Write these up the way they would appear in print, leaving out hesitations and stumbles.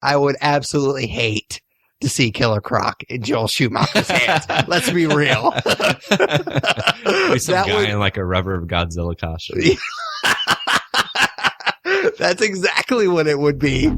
I would absolutely hate to see Killer Croc in Joel Schumacher's hands. Let's be real. Be some guy in like a rubber Godzilla costume. That's exactly what it would be.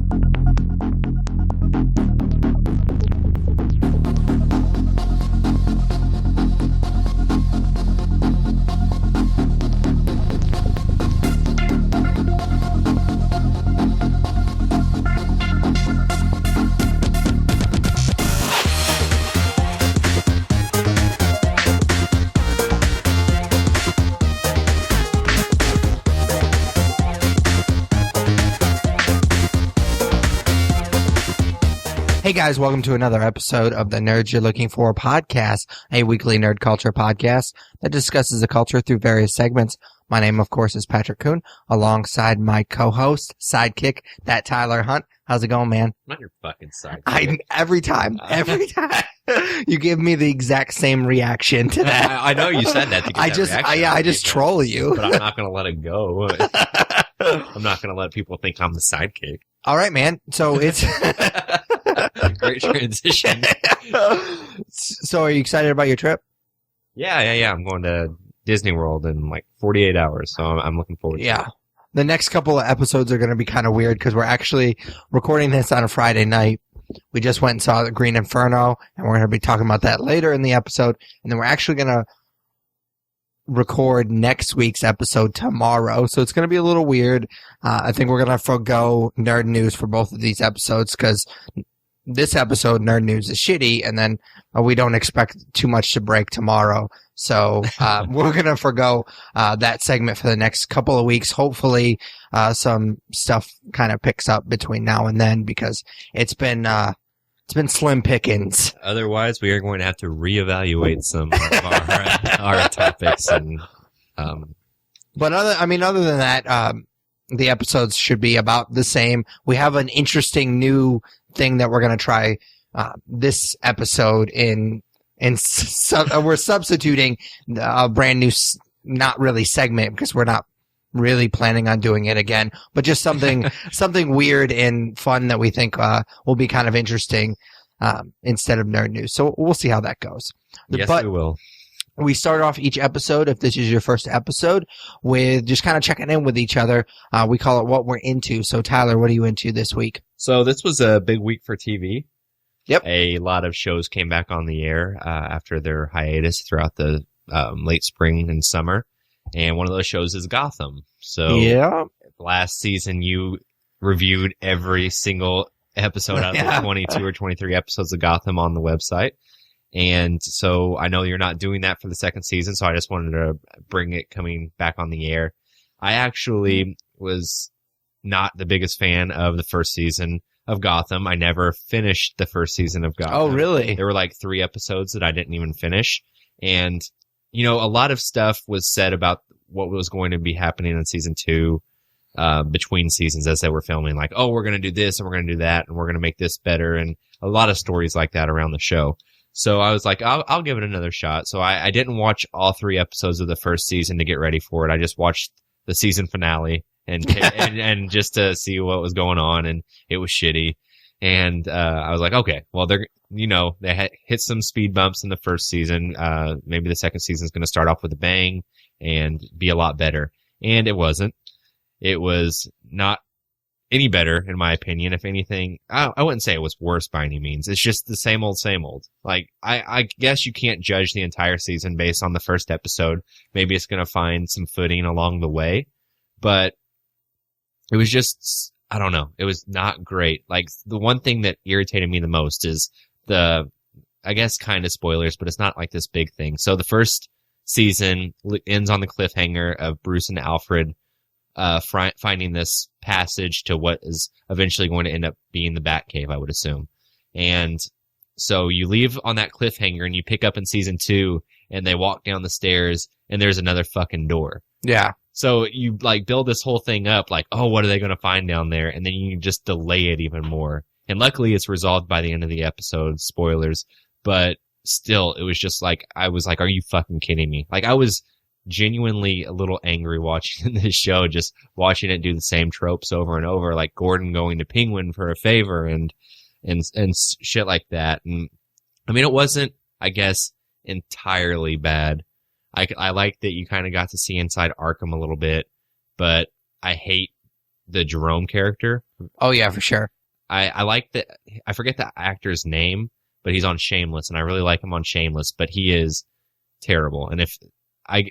Hey guys, welcome to another episode of the Nerds You're Looking For podcast, a weekly nerd culture podcast that discusses the culture through various segments. My name, of course, is Patrick Kuhn, alongside my co-host, sidekick, that Tyler Hunt. How's it going, man? I'm not your fucking sidekick. Every time, you give me the exact same reaction to that. I know you said that. To get I just troll you. But I'm not going to let it go. I'm not going to let people think I'm the sidekick. All right, man. So it's... Great transition. So are you excited about your trip? Yeah. I'm going to Disney World in like 48 hours, so I'm looking forward to it. The next couple of episodes are going to be kind of weird because we're actually recording this on a Friday night. We just went and saw the Green Inferno, and we're going to be talking about that later in the episode. And then we're actually going to record next week's episode tomorrow, so it's going to be a little weird. I think we're going to forgo nerd news for both of these episodes because this episode, nerd news, is shitty, and then we don't expect too much to break tomorrow. So we're going to forgo that segment for the next couple of weeks. Hopefully some stuff kind of picks up between now and then because it's been slim pickings. Otherwise, we are going to have to reevaluate some of our topics. But other than that, the episodes should be about the same. We have an interesting new thing that we're going to try this episode in we're substituting a brand new, not really segment because we're not really planning on doing it again, but just something weird and fun that we think will be kind of interesting instead of nerd news. So we'll see how that goes. Yes, but we will. We start off each episode, if this is your first episode, with just kind of checking in with each other. We call it What We're Into. So, Tyler, what are you into this week? So this was a big week for TV. Yep. A lot of shows came back on the air after their hiatus throughout the late spring and summer. And one of those shows is Gotham. So yeah. Last season, you reviewed every single episode out of the 22 or 23 episodes of Gotham on the website. And so I know you're not doing that for the second season, so I just wanted to bring it coming back on the air. I actually was not the biggest fan of the first season of Gotham. I never finished the first season of Gotham. Oh, really? There were like 3 episodes that I didn't even finish. And, you know, a lot of stuff was said about what was going to be happening in season 2 between seasons as they were filming. Like, oh, we're going to do this and we're going to do that and we're going to make this better. And a lot of stories like that around the show. So I was like, I'll give it another shot. So I didn't watch all 3 episodes of the first season to get ready for it. I just watched the season finale and just to see what was going on, and it was shitty. And I was like, okay, well they hit some speed bumps in the first season. Maybe the second season is going to start off with a bang and be a lot better. And it wasn't. It was not any better, in my opinion. If anything, I wouldn't say it was worse by any means. It's just the same old, same old. Like, I guess you can't judge the entire season based on the first episode. Maybe it's going to find some footing along the way, but it was just, I don't know. It was not great. Like, the one thing that irritated me the most is I guess kind of spoilers, but it's not like this big thing. So the first season ends on the cliffhanger of Bruce and Alfred finding this passage to what is eventually going to end up being the Batcave, I would assume. And so you leave on that cliffhanger and you pick up in season 2 and they walk down the stairs and there's another fucking door. Yeah. So you like build this whole thing up like, oh, what are they going to find down there? And then you just delay it even more. And luckily it's resolved by the end of the episode. Spoilers. But still, it was just like, I was like, are you fucking kidding me? Like, I was genuinely a little angry watching this show, just watching it do the same tropes over and over, like Gordon going to Penguin for a favor and shit like that. And I mean, it wasn't, I guess, entirely bad. I like that you kind of got to see inside Arkham a little bit, but I hate the Jerome character. Oh yeah, for sure. I like that. I forget the actor's name, but he's on Shameless, and I really like him on Shameless, but he is terrible. And I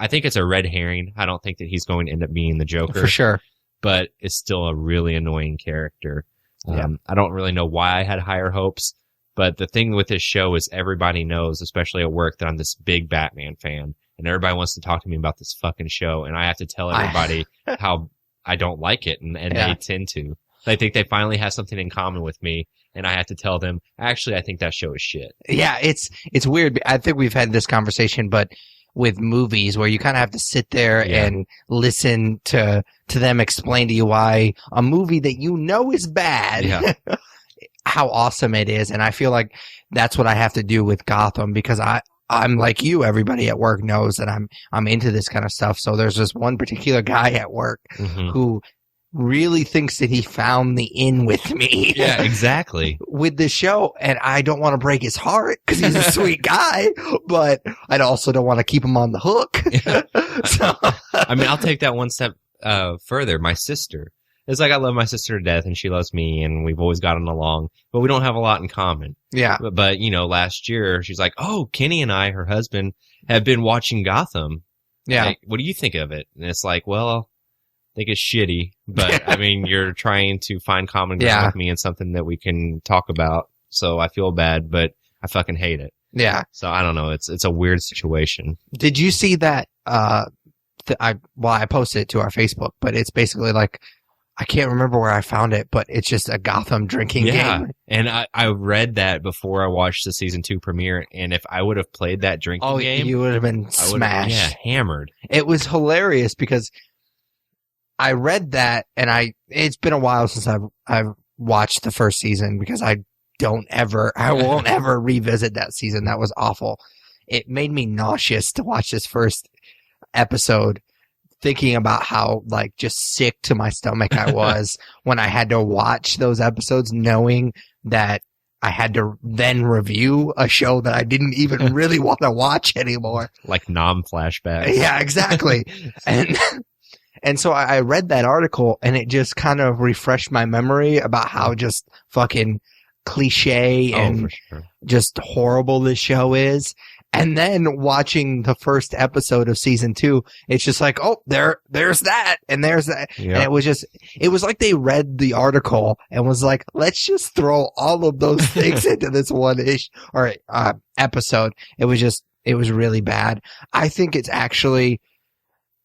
think it's a red herring. I don't think that he's going to end up being the Joker. For sure. But it's still a really annoying character. Yeah. I don't really know why I had higher hopes, but the thing with this show is everybody knows, especially at work, that I'm this big Batman fan, and everybody wants to talk to me about this fucking show, and I have to tell everybody how I don't like it, and they tend to. They think they finally have something in common with me, and I have to tell them, actually, I think that show is shit. Yeah, it's weird. I think we've had this conversation, but with movies where you kind of have to sit there and listen to them explain to you why a movie that you know is bad, how awesome it is. And I feel like that's what I have to do with Gotham, because I'm like you. Everybody at work knows that I'm into this kind of stuff. So there's this one particular guy at work who really thinks that he found the in with me. Yeah, exactly. With the show. And I don't want to break his heart because he's a sweet guy, but I also don't want to keep him on the hook. So, I mean, I'll take that one step further. My sister. It's like I love my sister to death and she loves me and we've always gotten along, but we don't have a lot in common. Yeah. But you know, last year she's like, oh, Kenny and I, her husband, have been watching Gotham. Yeah. Like, what do you think of it? And it's like, well, I think it's shitty, but I mean, you're trying to find common ground with me and something that we can talk about. So I feel bad, but I fucking hate it. Yeah. So I don't know. It's a weird situation. Did you see that? I posted it to our Facebook, but it's basically like, I can't remember where I found it, but it's just a Gotham drinking game. And I read that before I watched the season 2 premiere, and if I would have played that drinking game, you would have been smashed. Hammered. It was hilarious because I read that, and it's been a while since I've watched the first season because I won't ever revisit that season. That was awful. It made me nauseous to watch this first episode, thinking about how like just sick to my stomach I was when I had to watch those episodes, knowing that I had to then review a show that I didn't even really want to watch anymore. Like flashbacks. Yeah, exactly. And so I read that article and it just kind of refreshed my memory about how just fucking cliche and just horrible this show is. And then watching the first episode of season 2, it's just like, oh, there's that, and there's that. Yep. And it was like they read the article and was like, let's just throw all of those things into this one episode. It was really bad. I think it's actually,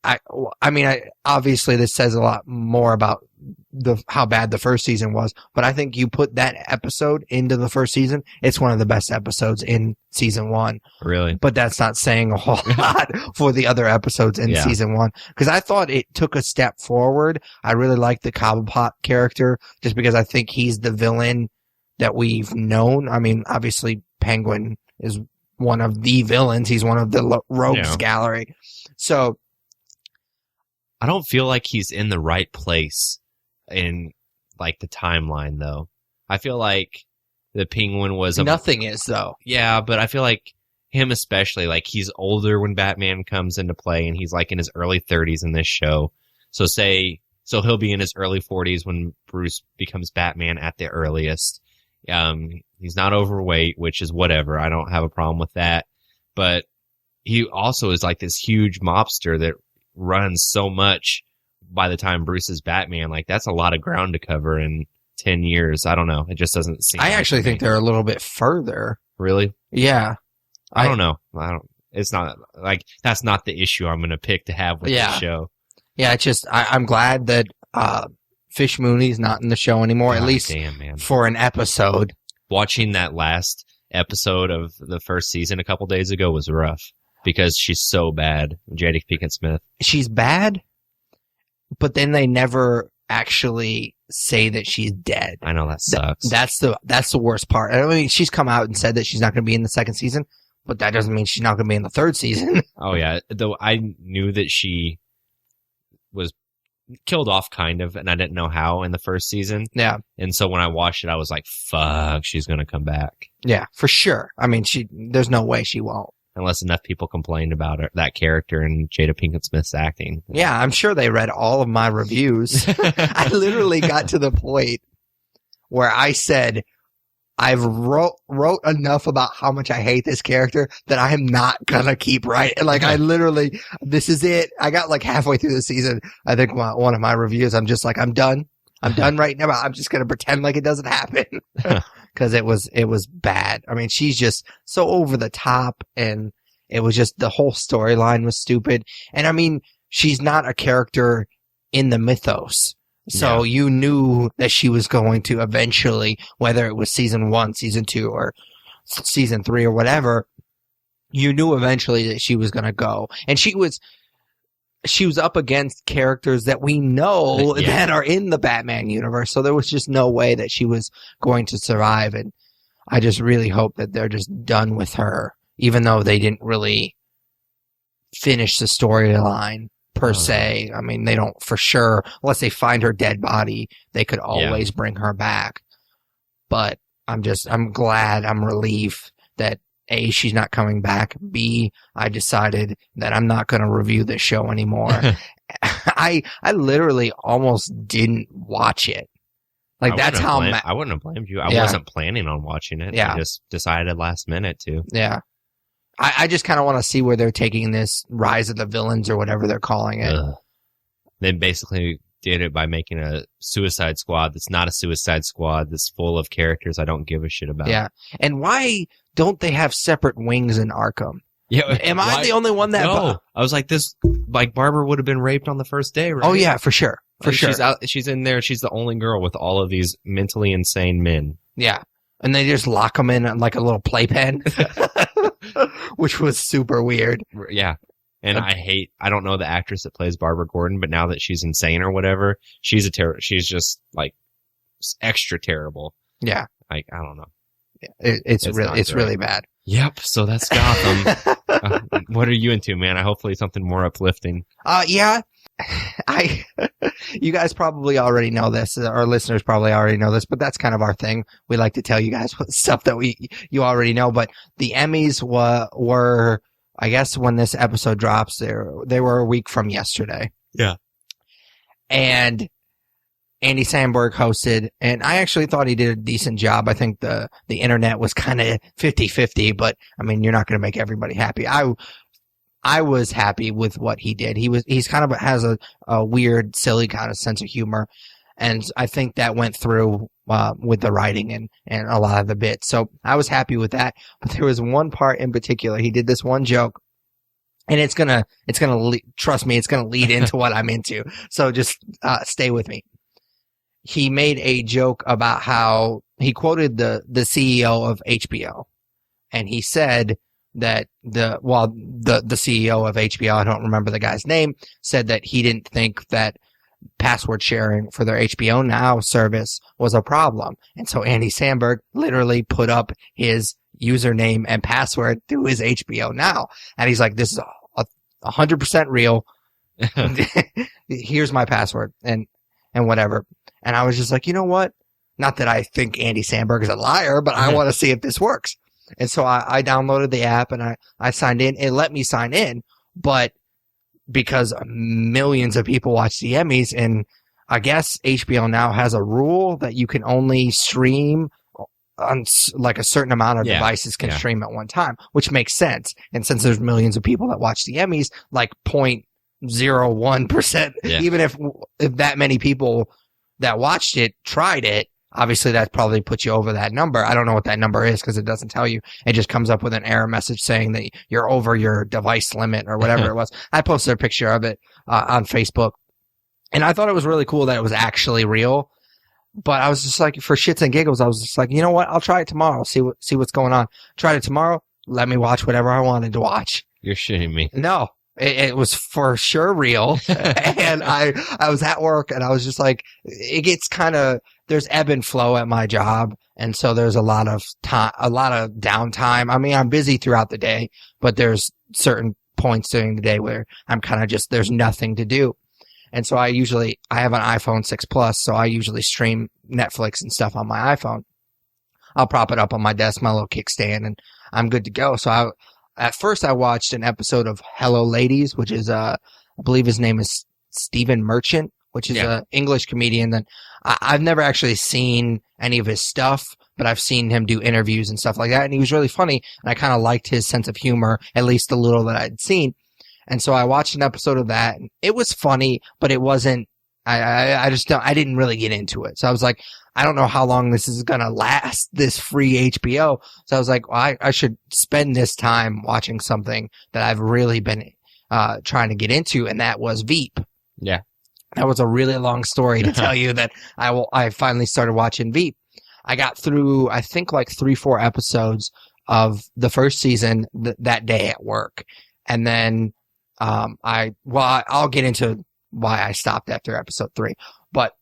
I mean, obviously this says a lot more about how bad the first season was, but I think you put that episode into the first season, it's one of the best episodes in season 1. Really? But that's not saying a whole lot for the other episodes in season 1, because I thought it took a step forward. I really liked the Cobblepot character just because I think he's the villain that we've known. I mean, obviously Penguin is one of the villains. He's one of the rogues gallery. So I don't feel like he's in the right place in like the timeline though. I feel like the Penguin was nothing is though. Yeah, but I feel like him especially, like he's older when Batman comes into play and he's like in his early 30s in this show. So he'll be in his early 40s when Bruce becomes Batman at the earliest. He's not overweight, which is whatever. I don't have a problem with that. But he also is like this huge mobster that runs so much. By the time Bruce is Batman, like that's a lot of ground to cover in 10 years. I don't know. It just doesn't seem. I actually think they're a little bit further. Really? Yeah. I don't know. It's not like that's not the issue I'm going to pick to have with the show. Yeah. It's just, I'm glad that, Fish Mooney's not in the show anymore, at least for an episode. Watching that last episode of the first season a couple days ago was rough because she's so bad. Jada Pinkett Smith. She's bad? But then they never actually say that she's dead. I know that sucks. That's the worst part. I mean, she's come out and said that she's not going to be in the second season, but that doesn't mean she's not going to be in the third season. Oh yeah, though I knew that she was killed off kind of, and I didn't know how in the first season. Yeah. And so when I watched it, I was like, fuck, she's going to come back. Yeah, for sure. I mean, there's no way she won't. Unless enough people complained about her, that character and Jada Pinkett Smith's acting. Yeah, I'm sure they read all of my reviews. I literally got to the point where I said, I've wrote enough about how much I hate this character that I am not gonna keep writing. Like, I literally, this is it. I got like halfway through the season. I think one of my reviews, I'm just like, I'm done. I'm done right now. I'm just gonna pretend like it doesn't happen. Cause it was bad. I mean, she's just so over the top, and it was just, the whole storyline was stupid. And I mean, she's not a character in the mythos. So you knew that she was going to eventually, whether it was season 1, season 2, or season 3 or whatever, you knew eventually that she was going to go. And she was up against characters that we know that are in the Batman universe. So there was just no way that she was going to survive. And I just really hope that they're just done with her, even though they didn't really finish the storyline per se. I mean, they don't for sure, unless they find her dead body, they could always bring her back. But I'm glad, I'm relieved that A, she's not coming back. B, I decided that I'm not going to review this show anymore. I literally almost didn't watch it. Like, that's how I wouldn't have blamed you. I wasn't planning on watching it. I just decided last minute to. Yeah. I just kind of want to see where they're taking this Rise of the Villains or whatever they're calling it. They basically did it by making a Suicide Squad that's not a Suicide Squad, that's full of characters I don't give a shit about. Yeah. And why don't they have separate wings in Arkham? Yeah. Am I the only one that... No. I was like, Barbara would have been raped on the first day, right? Oh, yeah, for sure. She's she's in there. She's the only girl with all of these mentally insane men. Yeah. And they just lock them in like a little playpen, which was super weird. Yeah. And I don't know the actress that plays Barbara Gordon, but now that she's insane or whatever, she's she's just like extra terrible. Yeah. Like, I don't know. It's really bad. Yep. So that's Gotham. What are you into, man? Hopefully something more uplifting. Yeah. You guys probably already know this. Our listeners probably already know this, but that's kind of our thing. We like to tell you guys stuff that you already know. But the Emmys were, I guess, when this episode drops, they were a week from yesterday. Yeah. And Andy Samberg hosted, and I actually thought he did a decent job. I think the internet was kind of 50-50, but I mean, you're not going to make everybody happy. I was happy with what he did. He's kind of has a weird, silly kind of sense of humor. And I think that went through, with the writing and a lot of the bits. So I was happy with that. But there was one part in particular. He did this one joke, and trust me, it's going to lead into what I'm into. So just, stay with me. He made a joke about how he quoted the CEO of HBO, and he said that the CEO of HBO, I don't remember the guy's name, said that he didn't think that password sharing for their HBO Now service was a problem. And so Andy Samberg literally put up his username and password through his HBO Now. And he's like, this is 100% real. Here's my password and whatever. And I was just like, you know what? Not that I think Andy Samberg is a liar, but I want to see if this works. And so I downloaded the app and I signed in. It let me sign in, but because millions of people watch the Emmys, and I guess HBO Now has a rule that you can only stream on like a certain amount of devices can stream at one time, which makes sense. And since there's millions of people that watch the Emmys, like 0.01%, even if that many people that watched it tried it, obviously that probably puts you over that number. I don't know what that number is because it doesn't tell you. It just comes up with an error message saying that you're over your device limit or whatever it was. I posted a picture of it on Facebook, and I thought it was really cool that it was actually real. But I was just like, for shits and giggles, I was just like, you know what? I'll try it tomorrow. See what's going on. Tried it tomorrow. Let me watch whatever I wanted to watch. You're shitting me. No. It was for sure real. And I was at work and I was just like, it gets kind of, there's ebb and flow at my job. And so there's a lot of time, a lot of downtime. I mean, I'm busy throughout the day, but there's certain points during the day where I'm kind of just, there's nothing to do. And so I have an iPhone 6 Plus, so I usually stream Netflix and stuff on my iPhone. I'll prop it up on my desk, my little kickstand, and I'm good to go. So at first I watched an episode of Hello Ladies, which is, I believe his name is Stephen Merchant, which is an English comedian that I've never actually seen any of his stuff, but I've seen him do interviews and stuff like that. And he was really funny. And I kind of liked his sense of humor, at least the little that I'd seen. And so I watched an episode of that. And it was funny, but it wasn't, I didn't really get into it. So I was like, I don't know how long this is going to last, this free HBO. So I was like, well, I should spend this time watching something that I've really been trying to get into, and that was VEEP. Yeah. That was a really long story to tell you that I finally started watching VEEP. I got through, I think, like 3-4 episodes of the first season that day at work. And then I'll get into why I stopped after episode 3. But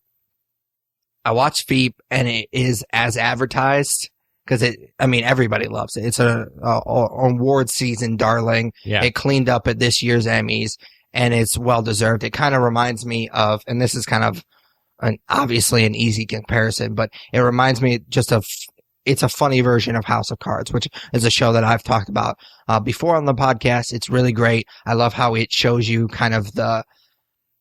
I watched VEEP, and it is as advertised because everybody loves it. It's an award season darling. Yeah. It cleaned up at this year's Emmys, and it's well deserved. It kind of reminds me of, and this is kind of obviously an easy comparison, but it reminds me it's a funny version of House of Cards, which is a show that I've talked about before on the podcast. It's really great. I love how it shows you kind of the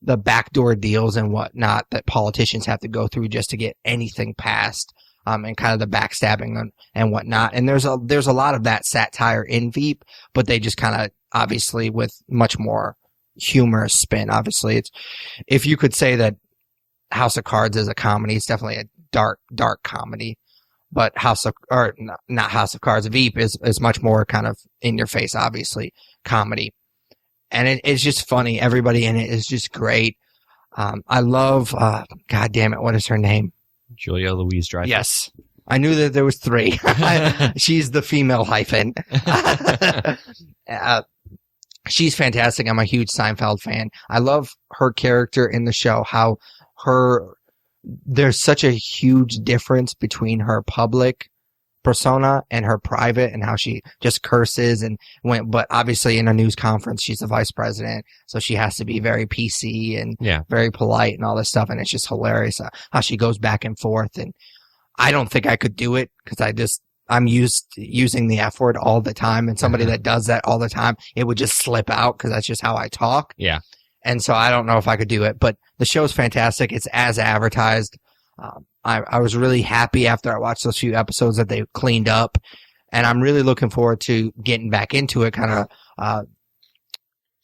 backdoor deals and whatnot that politicians have to go through just to get anything passed, and kind of the backstabbing and whatnot. And there's a lot of that satire in VEEP, but they just kind of, obviously, with much more humorous spin. Obviously, if you could say that House of Cards is a comedy, it's definitely a dark comedy. But not House of Cards, VEEP is much more kind of in your face, obviously, comedy. And it's just funny. Everybody in it is just great. I love, God damn it, what is her name? Julia Louis-Dreyfus. Yes. I knew that there was 3. She's the female hyphen. She's fantastic. I'm a huge Seinfeld fan. I love her character in the show, how there's such a huge difference between her public persona and her private, and how she just curses but obviously in a news conference, she's the vice president. So she has to be very PC and very polite and all this stuff. And it's just hilarious how she goes back and forth. And I don't think I could do it because I'm used to using the F word all the time. And somebody that does that all the time, it would just slip out because that's just how I talk. Yeah. And so I don't know if I could do it, but the show's fantastic. It's as advertised. I was really happy after I watched those few episodes that they cleaned up, and I'm really looking forward to getting back into it, kind of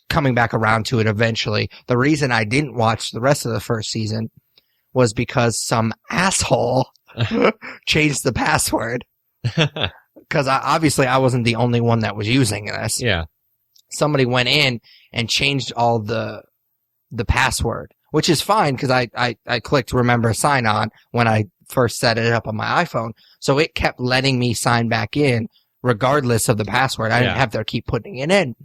coming back around to it eventually. The reason I didn't watch the rest of the first season was because some asshole changed the password. Because obviously I wasn't the only one that was using this. Yeah. Somebody went in and changed all the password, which is fine because I clicked remember sign on when I first set it up on my iPhone. So it kept letting me sign back in regardless of the password. I didn't have to keep putting it in.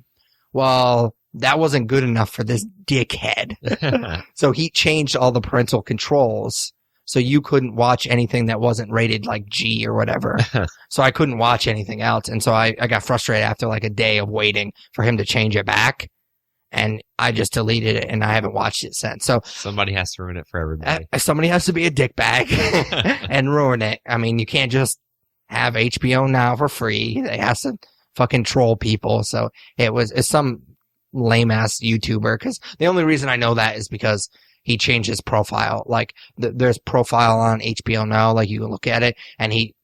Well, that wasn't good enough for this dickhead. So he changed all the parental controls. So you couldn't watch anything that wasn't rated like G or whatever. So I couldn't watch anything else. And so I got frustrated after like a day of waiting for him to change it back. And I just deleted it, and I haven't watched it since. So somebody has to ruin it for everybody. Somebody has to be a dickbag and ruin it. I mean, you can't just have HBO Now for free. It has to fucking troll people. So it's some lame ass YouTuber. Because the only reason I know that is because he changed his profile. Like there's profile on HBO Now. Like you can look at it, and he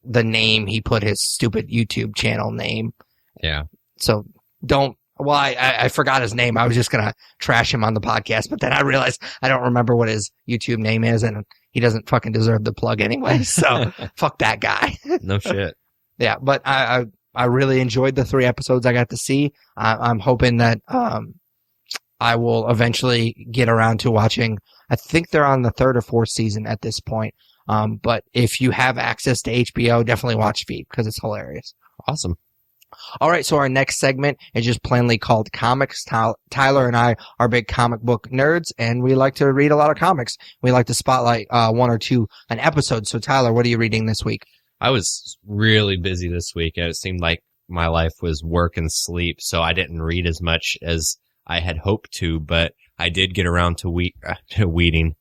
put his stupid YouTube channel name. Yeah. So don't. Well, I forgot his name. I was just going to trash him on the podcast, but then I realized I don't remember what his YouTube name is, and he doesn't fucking deserve the plug anyway. So fuck that guy. No shit. Yeah, but I really enjoyed the 3 episodes I got to see. I'm hoping that I will eventually get around to watching. I think they're on the 3rd or 4th season at this point. But if you have access to HBO, definitely watch VEEP because it's hilarious. Awesome. All right, so our next segment is just plainly called Comics. Tyler and I are big comic book nerds, and we like to read a lot of comics. We like to spotlight one or two an episode. So, Tyler, what are you reading this week? I was really busy this week, and it seemed like my life was work and sleep, so I didn't read as much as I had hoped to, but I did get around to reading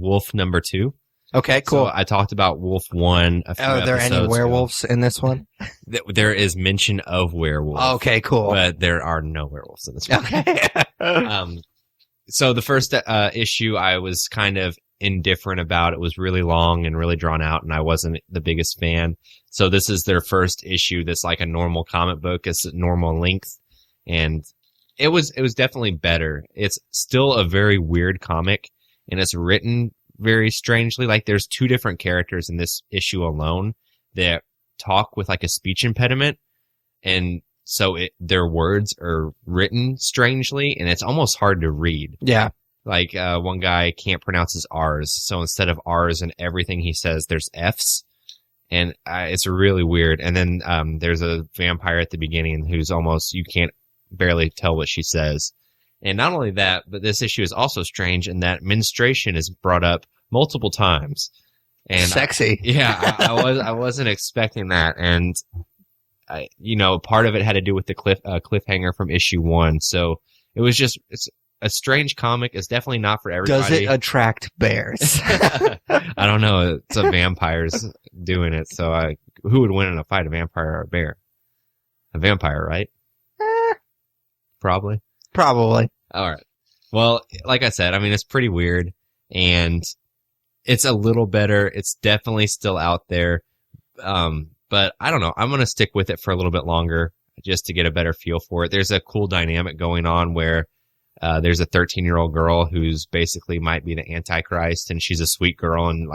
Wolf number 2. Okay, cool. So I talked about Wolf 1 a few Are there any werewolves in this one? There is mention of werewolves. Okay, cool. But there are no werewolves in this one. Okay. So the first issue I was kind of indifferent about. It was really long and really drawn out, and I wasn't the biggest fan. So this is their first issue that's like a normal comic book. It's a normal length, and it was definitely better. It's still a very weird comic, and it's written very strangely. Like, there's 2 different characters in this issue alone that talk with like a speech impediment, and so their words are written strangely, and it's almost hard to read. Yeah. Like, one guy can't pronounce his R's, so instead of R's and everything he says, there's F's, and it's really weird. And then there's a vampire at the beginning who's almost, you can't barely tell what she says. And not only that, but this issue is also strange in that menstruation is brought up multiple times. And sexy. I wasn't expecting that. And part of it had to do with the cliffhanger from issue 1. So it was it's a strange comic. It's definitely not for everybody. Does it attract bears? I don't know. It's a vampire's doing it. So who would win in a fight, a vampire or a bear? A vampire, right? Probably. All right. Well, like I said, I mean, it's pretty weird, and it's a little better. It's definitely still out there. But I don't know. I'm going to stick with it for a little bit longer just to get a better feel for it. There's a cool dynamic going on where there's a 13-year-old girl who's basically might be the Antichrist, and she's a sweet girl, and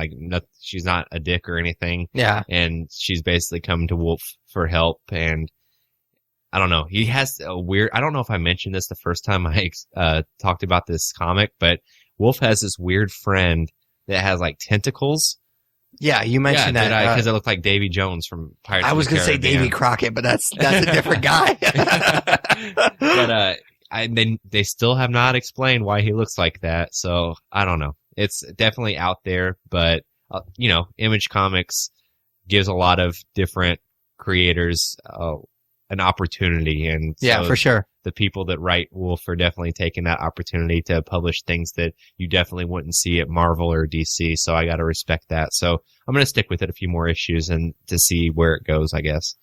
she's not a dick or anything. Yeah. And she's basically come to Wolf for help, and I don't know. He has a weird, I don't know if I mentioned this the first time I talked about this comic, but Wolf has this weird friend that has like tentacles. Yeah, you mentioned that. Because it looked like Davy Jones from Pirates of the Caribbean. I was going to say Davy Crockett, but that's a different guy. But they still have not explained why he looks like that, so I don't know. It's definitely out there, but Image Comics gives a lot of different creators an opportunity, and yeah, so for sure. The people that write Wolf are definitely taking that opportunity to publish things that you definitely wouldn't see at Marvel or DC. So I got to respect that. So I'm going to stick with it a few more issues and to see where it goes, I guess.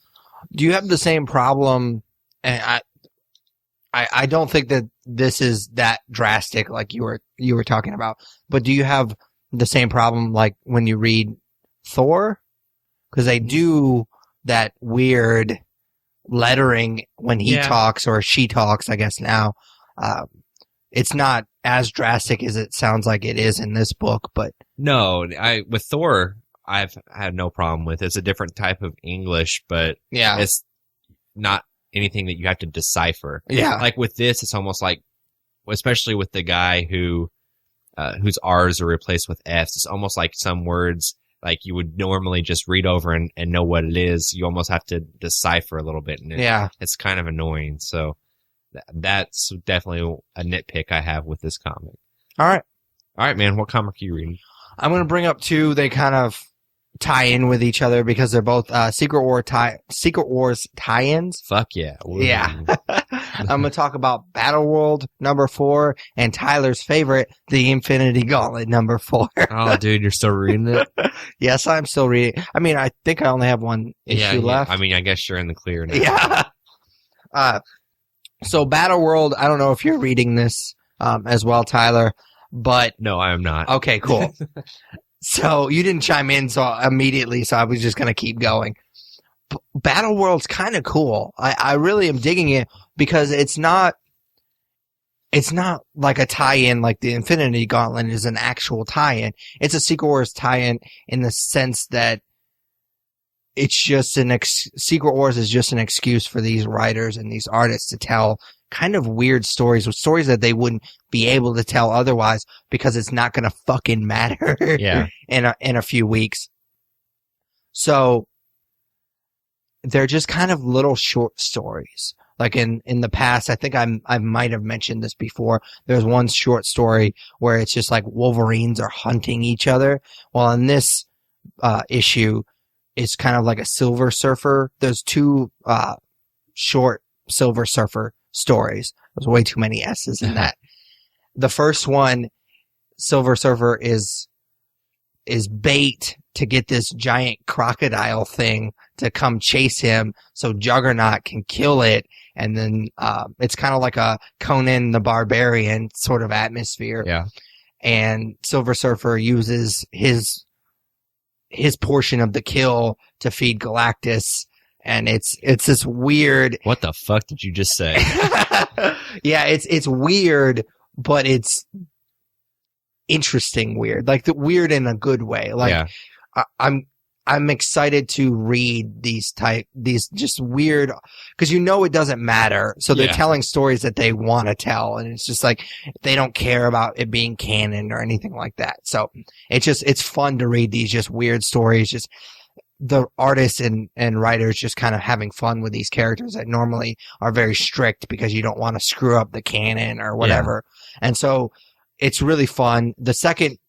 Do you have the same problem? And I don't think that this is that drastic, like you were talking about. But do you have the same problem like when you read Thor? Because they do that weird lettering when he talks or she talks, I guess now. It's not as drastic as it sounds like it is in this book, but no, with Thor, I've had no problem with. It's a different type of English, but it's not anything that you have to decipher. Yeah. Like with this, it's almost like, especially with the guy whose R's are replaced with F's, it's almost like some words like you would normally just read over and know what it is. You almost have to decipher a little bit. And it's kind of annoying. So that's definitely a nitpick I have with this comic. All right, man. What comic are you reading? I'm going to bring up 2. They kind of tie in with each other because they're both Secret Wars tie-ins. Fuck yeah. Woo. Yeah. I'm going to talk about Battleworld number 4 and Tyler's favorite, The Infinity Gauntlet number 4. Oh, dude, you're still reading it? Yes, I'm still reading. I mean, I think I only have one issue left. I mean, I guess you're in the clear now. Yeah. So Battleworld, I don't know if you're reading this as well, Tyler, but no, I am not. Okay, cool. So you didn't chime in immediately, so I was just going to keep going. Battleworld's kind of cool. I really am digging it because it's not like a tie-in like the Infinity Gauntlet is an actual tie-in. It's a Secret Wars tie-in in the sense that it's just Secret Wars is just an excuse for these writers and these artists to tell kind of weird stories that they wouldn't be able to tell otherwise because it's not going to fucking matter in a few weeks. So they're just kind of little short stories. Like in the past, I think I might have mentioned this before. There's one short story where it's just like Wolverines are hunting each other. Well, in this issue, it's kind of like a Silver Surfer. There's two short Silver Surfer stories. There's way too many S's in that. The first one, Silver Surfer is bait to get this giant crocodile thing to come chase him so Juggernaut can kill it. And then it's kind of like a Conan the Barbarian sort of atmosphere. Yeah. And Silver Surfer uses his portion of the kill to feed Galactus. And it's this weird. What the fuck did you just say? Yeah, it's weird, but it's interesting weird. Like the weird in a good way. Like yeah. I'm excited to read these just weird, because it doesn't matter. So they're telling stories that they want to tell, and it's just like they don't care about it being canon or anything like that. So it's fun to read these just weird stories. Just the artists and writers just kind of having fun with these characters that normally are very strict because you don't want to screw up the canon or whatever. Yeah. And so it's really fun. The second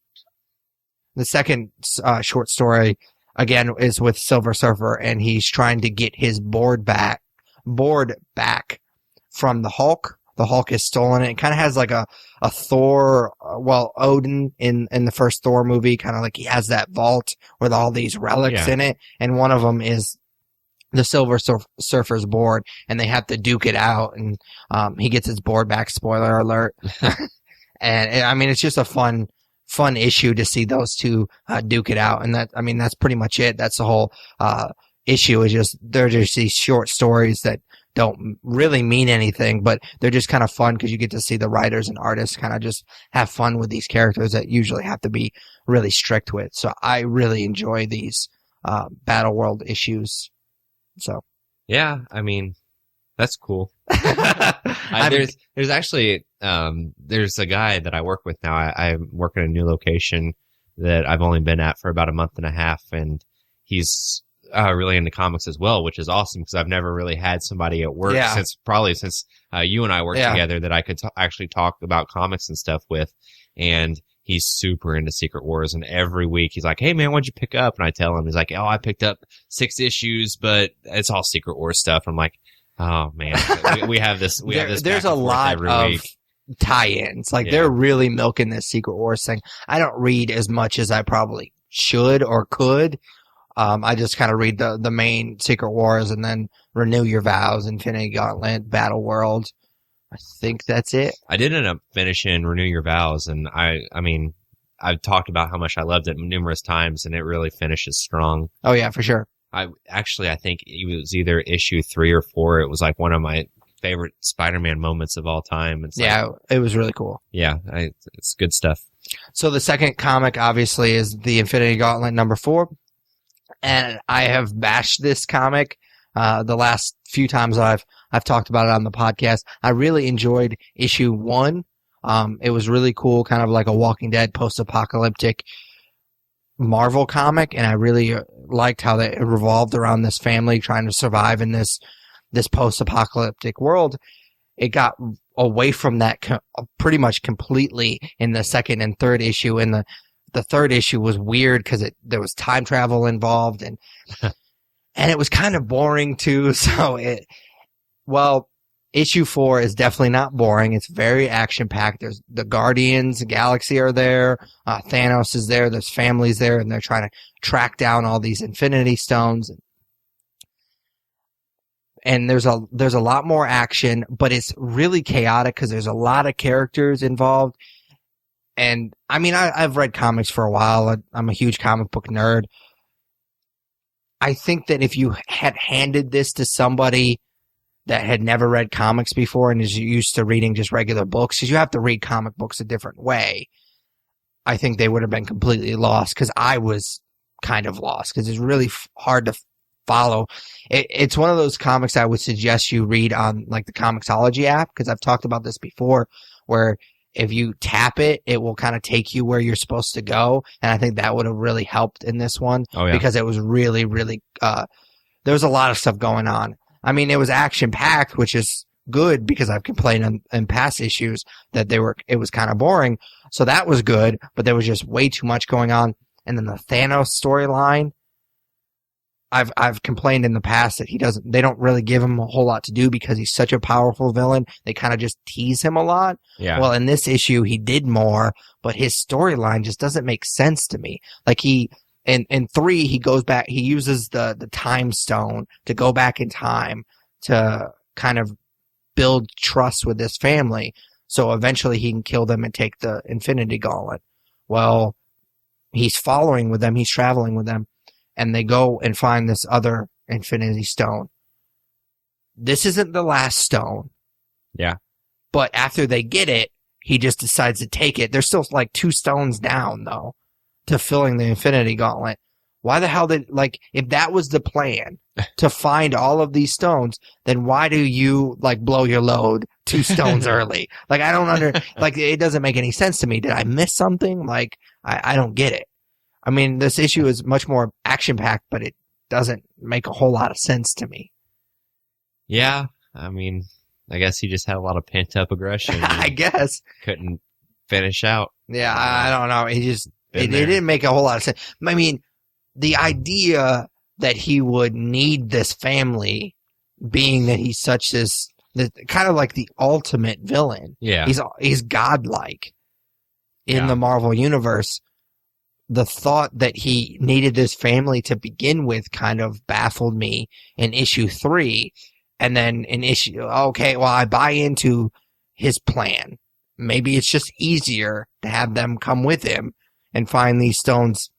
short story, again, is with Silver Surfer, and he's trying to get his board back from the Hulk. The Hulk has stolen it. It kind of has like a Thor, Odin in the first Thor movie, kind of like he has that vault with all these relics in it, and one of them is the Silver Surfer's board, and they have to duke it out, and he gets his board back. Spoiler alert. And I mean, it's just a fun issue to see those two duke it out, and that's pretty much it. That's the whole issue. Is just they're just these short stories that don't really mean anything, but they're just kind of fun because you get to see the writers and artists kind of just have fun with these characters that usually have to be really strict with. So I really enjoy these Battleworld issues. So yeah, I mean, that's cool. There's actually there's a guy that I work with now. I work in a new location that I've only been at for about a month and a half, and he's really into comics as well, which is awesome because I've never really had somebody at work since you and I worked together that I could actually talk about comics and stuff with. And he's super into Secret Wars, and every week he's like, "Hey man, what'd you pick up?" And I tell him, he's like, "Oh, I picked up 6 issues, but it's all Secret Wars stuff." I'm like, "Oh man, we have this." There's a lot of tie-ins. Like they're really milking this Secret Wars thing. I don't read as much as I probably should or could. I just kind of read the main Secret Wars, and then Renew Your Vows, Infinity Gauntlet, Battleworld. I think that's it. I did end up finishing Renew Your Vows, and I mean, I've talked about how much I loved it numerous times, and it really finishes strong. Oh yeah, for sure. I think it was either issue 3 or 4. It was like one of my favorite Spider-Man moments of all time. It was really cool. Yeah, it's good stuff. So the second comic, obviously, is the Infinity Gauntlet number 4. And I have bashed this comic the last few times I've talked about it on the podcast. I really enjoyed issue 1. It was really cool, kind of like a Walking Dead post-apocalyptic Marvel comic, and I really liked how it revolved around this family trying to survive in this post-apocalyptic world. It got away from that pretty much completely in the second and third issue, and the third issue was weird because there was time travel involved, and it was kind of boring too. So issue 4 is definitely not boring. It's very action packed. There's the Guardians, Galaxy are there. Thanos is there. There's families there, and they're trying to track down all these Infinity Stones. And there's a lot more action, but it's really chaotic because there's a lot of characters involved. And I mean, I've read comics for a while. I'm a huge comic book nerd. I think that if you had handed this to somebody that had never read comics before and is used to reading just regular books, because you have to read comic books a different way, I think they would have been completely lost, because I was kind of lost, because it's really hard to follow. It's one of those comics I would suggest you read on like the Comixology app, because I've talked about this before, where if you tap it, it will kind of take you where you're supposed to go. And I think that would have really helped in this one, because it was really, really there was a lot of stuff going on. I mean, it was action packed, which is good because I've complained in past issues that it was kind of boring. So that was good, but there was just way too much going on. And then the Thanos storyline, I've complained in the past that they don't really give him a whole lot to do because he's such a powerful villain. They kind of just tease him a lot. Yeah. Well, in this issue, he did more, but his storyline just doesn't make sense to me. Like in 3, he goes back, he uses the time stone to go back in time to kind of build trust with this family. So eventually he can kill them and take the Infinity Gauntlet. Well, he's following with them, he's traveling with them, and they go and find this other Infinity Stone. This isn't the last stone. Yeah. But after they get it, he just decides to take it. There's still like 2 stones down, though, to filling the Infinity Gauntlet. Why the hell if that was the plan to find all of these stones, then why do you, blow your load 2 stones early? I don't it doesn't make any sense to me. Did I miss something? I don't get it. I mean, this issue is much more action-packed, but it doesn't make a whole lot of sense to me. Yeah, I mean, I guess he just had a lot of pent-up aggression. I guess. Couldn't finish out. Yeah, I don't know. It didn't make a whole lot of sense. I mean, the idea that he would need this family, being that he's such this kind of like the ultimate villain. Yeah. He's godlike in the Marvel universe. The thought that he needed this family to begin with kind of baffled me in issue 3. And then in I buy into his plan. Maybe it's just easier to have them come with him and find these stones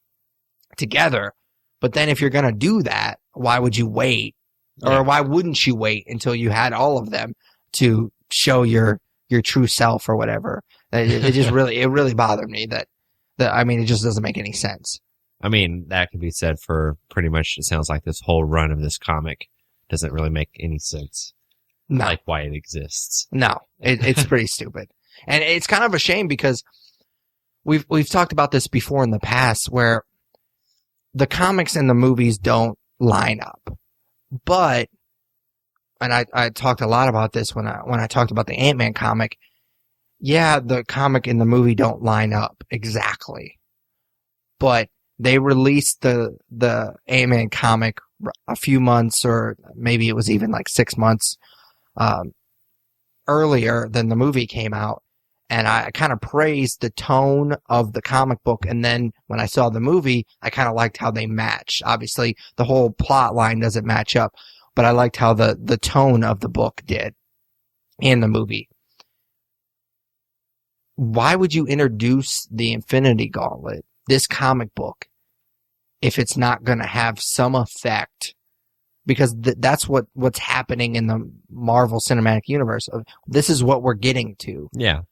together. But then if you're going to do that, why would you wait? Or why wouldn't you wait until you had all of them to show your true self or whatever? It just really bothered me that it just doesn't make any sense. I mean, that could be said for pretty much, it sounds like this whole run of this comic doesn't really make any sense. No. Like why it exists. No, it's pretty stupid. And it's kind of a shame because we've talked about this before in the past where the comics and the movies don't line up. But, and I talked a lot about this when I talked about the Ant-Man comic. Yeah, the comic and the movie don't line up exactly. But they released the Ant-Man comic a few months, or maybe it was even 6 months earlier than the movie came out. And I kind of praised the tone of the comic book. And then when I saw the movie, I kind of liked how they matched. Obviously, the whole plot line doesn't match up, but I liked how the tone of the book did in the movie. Why would you introduce the Infinity Gauntlet, this comic book, if it's not going to have some effect? Because that's what's happening in the Marvel Cinematic Universe. This is what we're getting to. Yeah.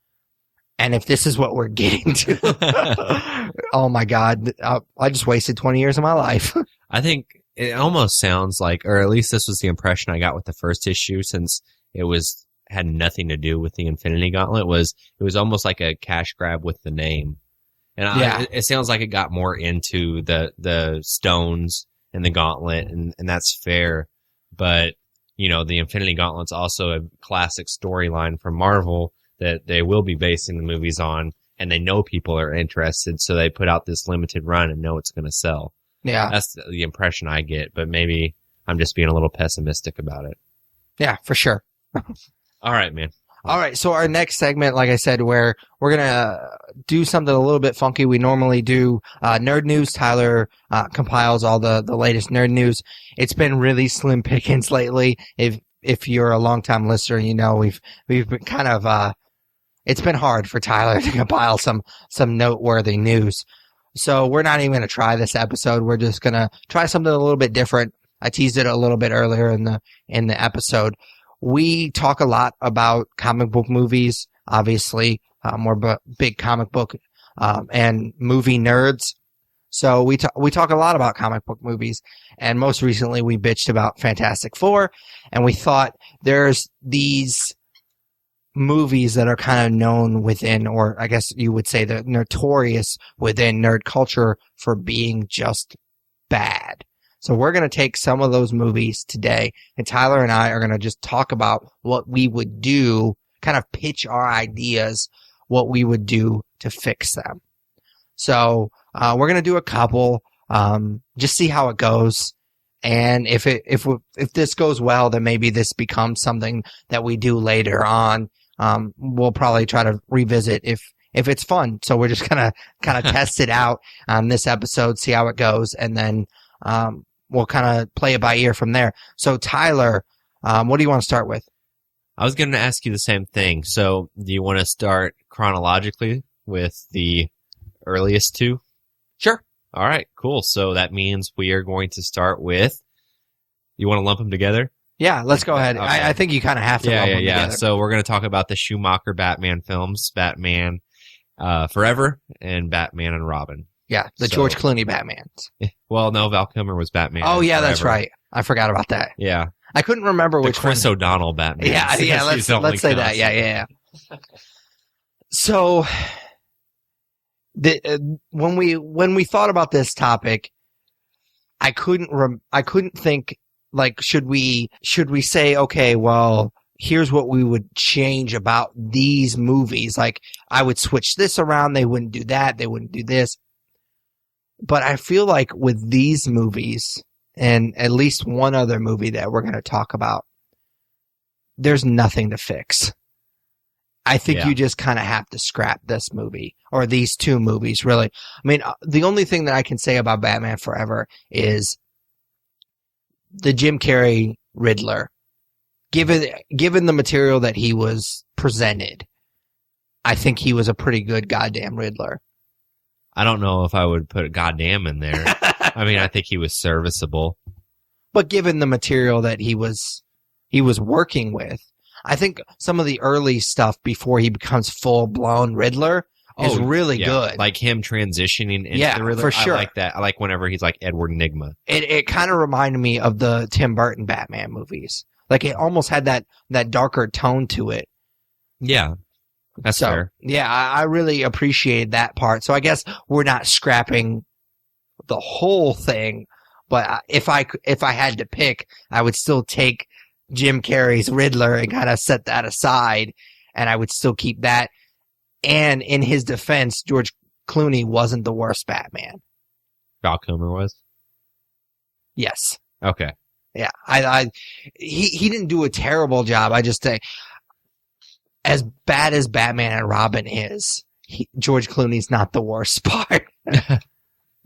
And if this is what we're getting to, oh my God, I just wasted 20 years of my life. I think it almost sounds like, or at least this was the impression I got with the first issue, since it had nothing to do with the Infinity Gauntlet, it was almost like a cash grab with the name. And it sounds like it got more into the stones and the gauntlet, and that's fair. But, the Infinity Gauntlet's also a classic storyline from Marvel that they will be basing the movies on, and they know people are interested, so they put out this limited run and know it's going to sell. Yeah. That's the impression I get, but maybe I'm just being a little pessimistic about it. Yeah, for sure. All right, man. All right, so our next segment, like I said, where we're going to do something a little bit funky. We normally do nerd news. Tyler compiles all the latest nerd news. It's been really slim pickings lately. If you're a longtime listener, we've been kind of it's been hard for Tyler to compile some noteworthy news. So we're not even going to try this episode. We're just going to try something a little bit different. I teased it a little bit earlier in the episode. We talk a lot about comic book movies, obviously. We're big comic book and movie nerds. So we talk a lot about comic book movies. And most recently we bitched about Fantastic Four. And we thought there's these movies that are kind of known within, or I guess you would say they're notorious within nerd culture for being just bad. So we're going to take some of those movies today, and Tyler and I are going to just talk about what we would do, kind of pitch our ideas, what we would do to fix them. So we're going to do a couple, just see how it goes. And if this goes well, then maybe this becomes something that we do later on. We'll probably try to revisit if it's fun. So we're just gonna kind of test it out on this episode, see how it goes, and then we'll kind of play it by ear from there. So Tyler, what do you want to start with? I was going to ask you the same thing. So do you want to start chronologically with the earliest two? Sure. All right, cool. So that means we are going to start with, you want to lump them together? Yeah, let's go ahead. Okay. I think you kind of have to lump them together. So we're going to talk about the Schumacher Batman films, Batman Forever and Batman and Robin. Yeah, the George Clooney Batmans. Well, no, Val Kilmer was Batman. Oh, yeah, Forever. That's right. I forgot about that. Yeah. I couldn't remember which Chris one. O'Donnell Batman. Yeah, let's say that. Yeah. So when we thought about this topic, I couldn't think, like, should we say, okay, well, here's what we would change about these movies. Like, I would switch this around. They wouldn't do that. They wouldn't do this. But I feel like with these movies, and at least one other movie that we're going to talk about, there's nothing to fix. I think you just kind of have to scrap this movie, or these two movies, really. I mean, the only thing that I can say about Batman Forever is the Jim Carrey Riddler. Given the material that he was presented, I think he was a pretty good goddamn Riddler. I don't know if I would put a goddamn in there. I mean, I think he was serviceable. But given the material that he was working with, I think some of the early stuff before he becomes full-blown Riddler is really good. Like him transitioning into the Riddler. For sure. I like that. I like whenever he's like Edward Nygma. It kind of reminded me of the Tim Burton Batman movies. Like, it almost had that darker tone to it. Yeah. That's fair. Yeah, I really appreciate that part. So I guess we're not scrapping the whole thing, but if I had to pick, I would still take Jim Carrey's Riddler and kind of set that aside, and I would still keep that. And in his defense, George Clooney wasn't the worst Batman. Val Kilmer was? Yes. Okay. Yeah, he didn't do a terrible job. I just think, as bad as Batman and Robin is, George Clooney's not the worst part.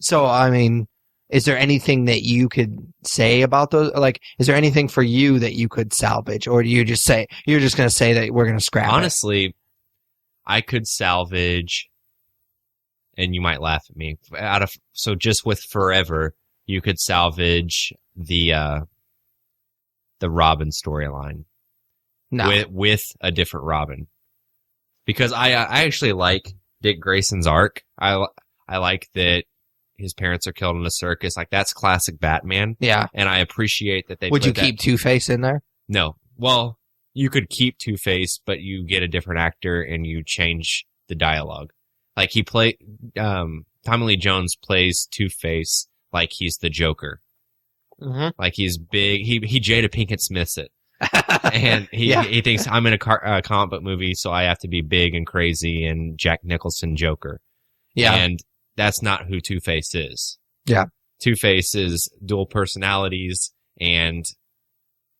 So, I mean, is there anything that you could say about those? Like, is there anything for you that you could salvage, or do you just say you're just going to say that we're going to scrap? Honestly, I could salvage, and you might laugh at me. So just with Forever, you could salvage the Robin storyline. No. With a different Robin, because I actually like Dick Grayson's arc. I like that his parents are killed in a circus. Like, that's classic Batman. Yeah, and I appreciate that they. Would you keep Two-Face in there? No. Well, you could keep Two-Face, but you get a different actor and you change the dialogue. Like, Tommy Lee Jones plays Two-Face like he's the Joker. Mm-hmm. Like, he's big. He Jada Pinkett Smiths it. And he thinks I'm in a comic book movie, so I have to be big and crazy and Jack Nicholson Joker. Yeah. And that's not who Two-Face is. Yeah. Two-Face is dual personalities and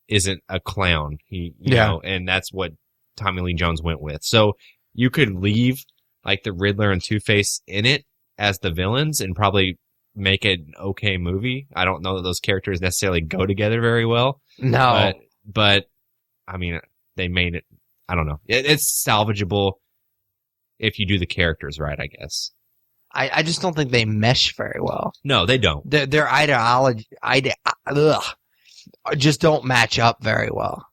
isn't a clown. You know, and that's what Tommy Lee Jones went with. So you could leave like the Riddler and Two-Face in it as the villains and probably make an okay movie. I don't know that those characters necessarily go together very well. No. But I mean, they made it. I don't know. It's salvageable if you do the characters right, I guess. I just don't think they mesh very well. No, they don't. Their ideology just don't match up very well.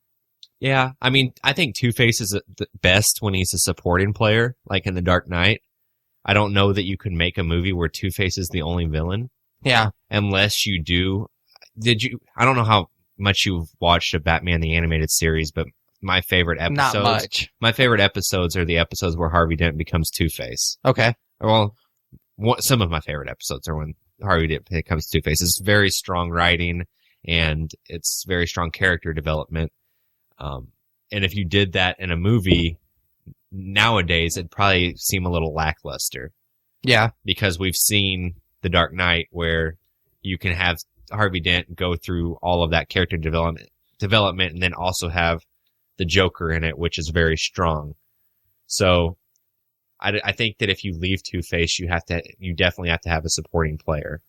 Yeah, I mean, I think Two-Face is the best when he's a supporting player, like in The Dark Knight. I don't know that you could make a movie where Two-Face is the only villain. Yeah. Unless you do. I don't know how much you've watched of Batman the Animated Series, but my favorite episodes. Not much. My favorite episodes are the episodes where Harvey Dent becomes Two-Face. Okay. Well, some of my favorite episodes are when Harvey Dent becomes Two-Face. It's very strong writing, and it's very strong character development. And if you did that in a movie nowadays, it'd probably seem a little lackluster. Yeah. Because we've seen The Dark Knight, where you can have Harvey Dent go through all of that character development, and then also have the Joker in it, which is very strong. So I think that if you leave Two-Face, you definitely have to have a supporting player.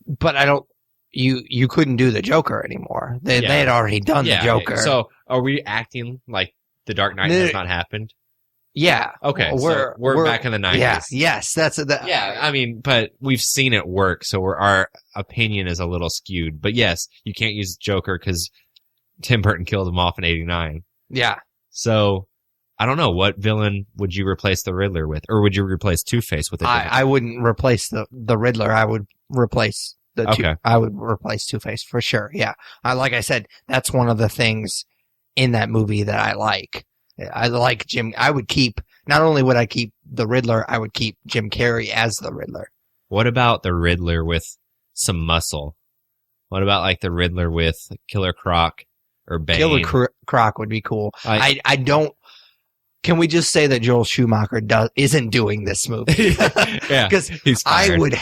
But you couldn't do the Joker anymore. They had already done the Joker. So are we acting like The Dark Knight has not happened? Yeah. Okay. We're back in the 90s. Yeah. Yes. Yeah. I mean, but we've seen it work, so our opinion is a little skewed. But yes, you can't use Joker because Tim Burton killed him off in 1989. Yeah. So I don't know, what villain would you replace the Riddler with, or would you replace Two-Face with? I wouldn't replace the Riddler. I would replace I would replace Two-Face for sure. Yeah. Like I said, that's one of the things in that movie that I like. I like Jim. I would keep, not only would I keep the Riddler, I would keep Jim Carrey as the Riddler. What about the Riddler with some muscle? What about like the Riddler with Killer Croc or Bane? Killer Croc would be cool. I don't. Can we just say that Joel Schumacher isn't doing this movie? Yeah, because I would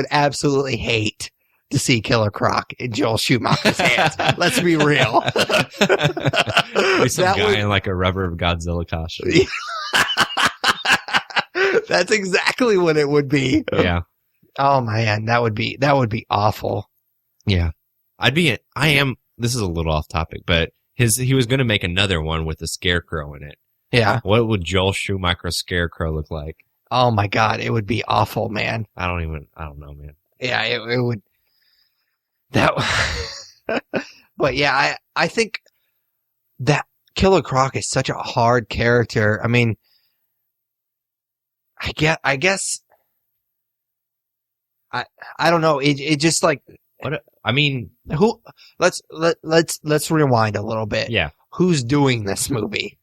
absolutely hate to see Killer Croc in Joel Schumacher's hands. Let's be real. Some guy in like a rubber Godzilla costume. That's exactly what it would be. Yeah. Oh man, that would be awful. Yeah. This is a little off topic, but he was going to make another one with a scarecrow in it. Yeah. What would Joel Schumacher's scarecrow look like? Oh my God, it would be awful, man. I don't know, man. Yeah, it would. But yeah, I think that Killer Croc is such a hard character. I mean, I guess I don't know. It just like what I mean. Let's rewind a little bit. Yeah, who's doing this movie?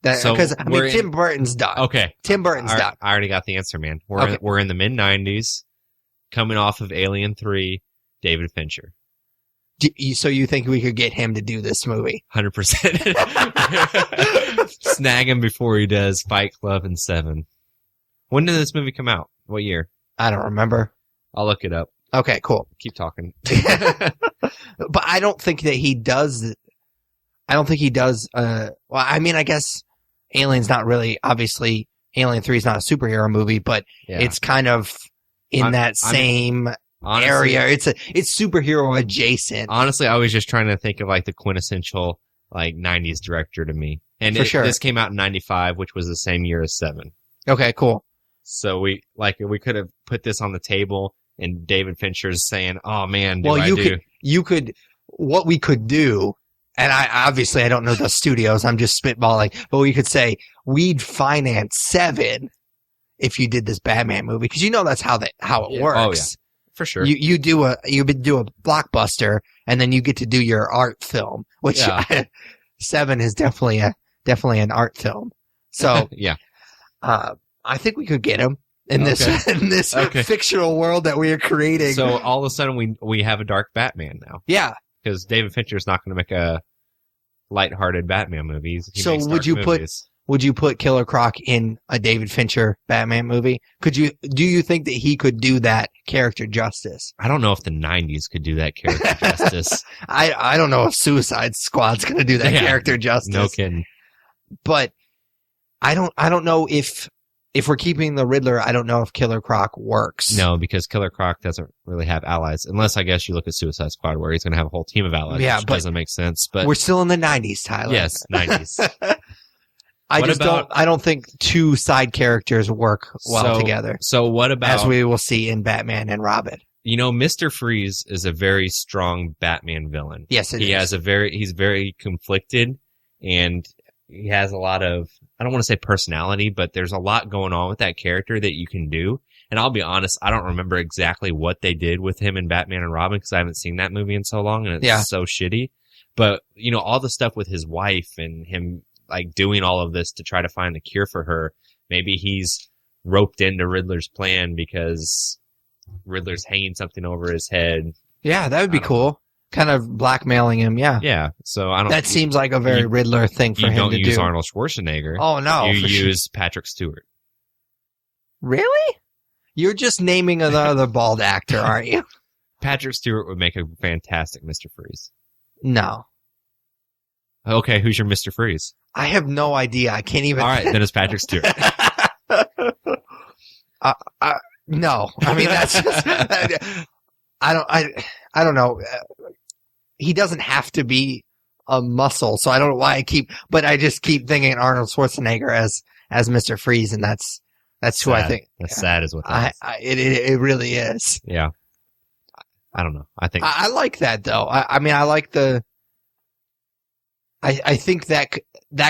Because Tim Burton's done. Okay, Tim Burton's done. I already got the answer, man. We're in the mid-90s, coming off of Alien 3. David Fincher. So you think we could get him to do this movie? 100%. Snag him before he does Fight Club and Seven. When did this movie come out? What year? I don't remember. I'll look it up. Okay, cool. Keep talking. But I don't think that he does. I don't think he does. Well, I mean, I guess Alien's not really. Obviously, Alien 3 is not a superhero movie, but it's kind of in that same area. It's superhero adjacent. Honestly, I was just trying to think of like the quintessential like 90s director to me. And this came out in 95, which was the same year as Seven. Okay, cool. So we could have put this on the table and David Fincher's saying, "Oh man, what we could do," and I don't know the studios, I'm just spitballing, but we could say we'd finance Seven if you did this Batman movie, because that's how it works. Oh yeah. For sure. You do a blockbuster and then you get to do your art film, which Seven is definitely an art film. So yeah. I think we could get him in this fictional world that we are creating. So all of a sudden we have a dark Batman now. Yeah. Because David Fincher's not going to make a lighthearted Batman movie. So would you put Killer Croc in a David Fincher Batman movie? Do you think that he could do that character justice? I don't know if the 90s could do that character justice. I don't know if Suicide Squad's going to do that character justice. No kidding. But I don't know if we're keeping the Riddler, I don't know if Killer Croc works. No, because Killer Croc doesn't really have allies. Unless, I guess, you look at Suicide Squad, where he's going to have a whole team of allies, which doesn't make sense. But we're still in the 90s, Tyler. Yes, 90s. I don't think two side characters work well together. So what about... As we will see in Batman and Robin. Mr. Freeze is a very strong Batman villain. Yes, he is. He's very conflicted, and he has a lot of, I don't want to say personality, but there's a lot going on with that character that you can do. And I'll be honest, I don't remember exactly what they did with him in Batman and Robin, because I haven't seen that movie in so long, and it's so shitty. But, all the stuff with his wife and him like doing all of this to try to find the cure for her, maybe he's roped into Riddler's plan because Riddler's hanging something over his head. Yeah, that would be cool. Kind of blackmailing him, yeah. Yeah, so I don't... That seems like a very Riddler thing for him to do. You don't use Arnold Schwarzenegger. Oh, no. You use Patrick Stewart. Really? You're just naming another bald actor, aren't you? Patrick Stewart would make a fantastic Mr. Freeze. No. Okay, who's your Mr. Freeze? I have no idea. I can't even... All right, then it's Patrick Stewart. No. I mean, that's just... I don't know. He doesn't have to be a muscle, so I don't know why I just keep thinking Arnold Schwarzenegger as Mr. Freeze, and that's who I think. That's sad is what that is. It really is. Yeah. I don't know. I think I like that though. I mean, I like the. I think that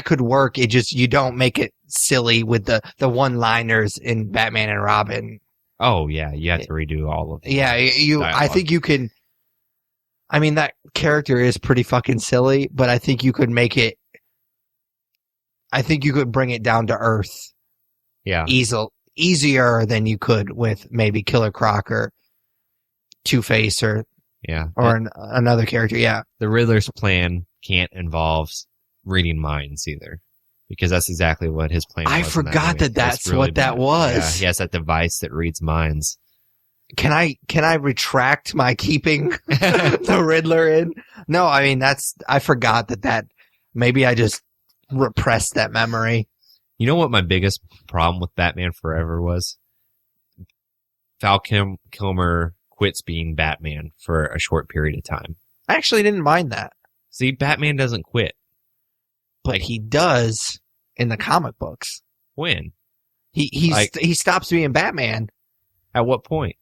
could work. It just you don't make it silly with the one-liners in Batman and Robin. Oh yeah, you have to redo all of them. Yeah, I think you can. I mean, that character is pretty fucking silly, but I think you could make it. I think you could bring it down to earth. Yeah, easier than you could with maybe Killer Croc or Two-Face or another character. Yeah, the Riddler's plan can't involve reading minds either, because that's exactly what his plan was. I forgot that's really what that was. Yeah, he has that device that reads minds. Can I retract my keeping the Riddler in? No, I mean I forgot that maybe I just repressed that memory. You know what my biggest problem with Batman Forever was? Val Kilmer quits being Batman for a short period of time. I actually didn't mind that. See, Batman doesn't quit. But he does in the comic books. When? He stops being Batman. At what point?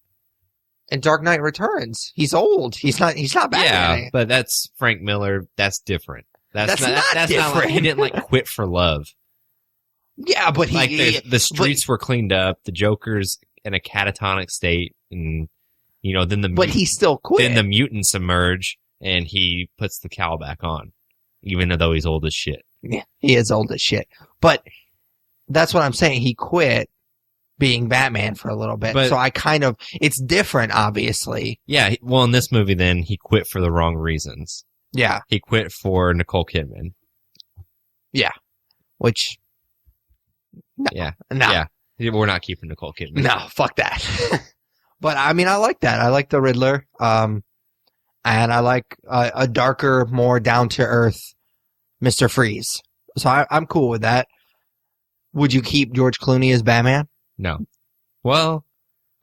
In Dark Knight Returns. He's old. He's not Batman. Yeah, but that's Frank Miller. That's different. That's not different. Not like, he didn't quit for love. Yeah, but the streets were cleaned up. The Joker's in a catatonic state, and then but he still quit. Then the mutants emerge, and he puts the cowl back on, even though he's old as shit. Yeah, he is old as shit. But that's what I'm saying. He quit being Batman for a little bit. So it's different, obviously. Yeah. Well, in this movie, then he quit for the wrong reasons. Yeah. He quit for Nicole Kidman. Yeah. Which. No. Yeah. No. Yeah. We're not keeping Nicole Kidman. No, fuck that. But I mean, I like that. I like the Riddler. And I like a darker, more down to earth Mr. Freeze. So I'm cool with that. Would you keep George Clooney as Batman? No. Well,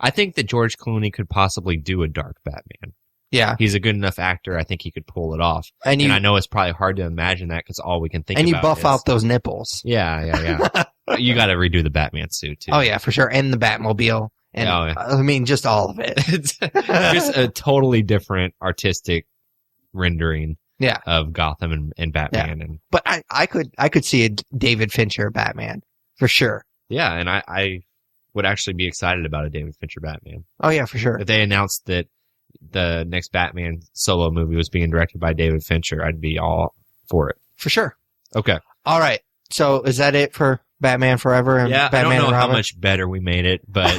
I think that George Clooney could possibly do a dark Batman. Yeah. He's a good enough actor. I think he could pull it off. And I know it's probably hard to imagine that because all we can think about is... And you buff out those nipples. Yeah. You got to redo the Batman suit, too. Oh, yeah, for sure. And the Batmobile. And, I mean, just all of it. Just a totally different artistic rendering of Gotham and Batman. Yeah. But I could see a David Fincher Batman, for sure. Yeah, and I would actually be excited about a David Fincher Batman. Oh, yeah, for sure. If they announced that the next Batman solo movie was being directed by David Fincher, I'd be all for it. For sure. Okay. All right. So is that it for Batman Forever and Batman I don't know how much better we made it, but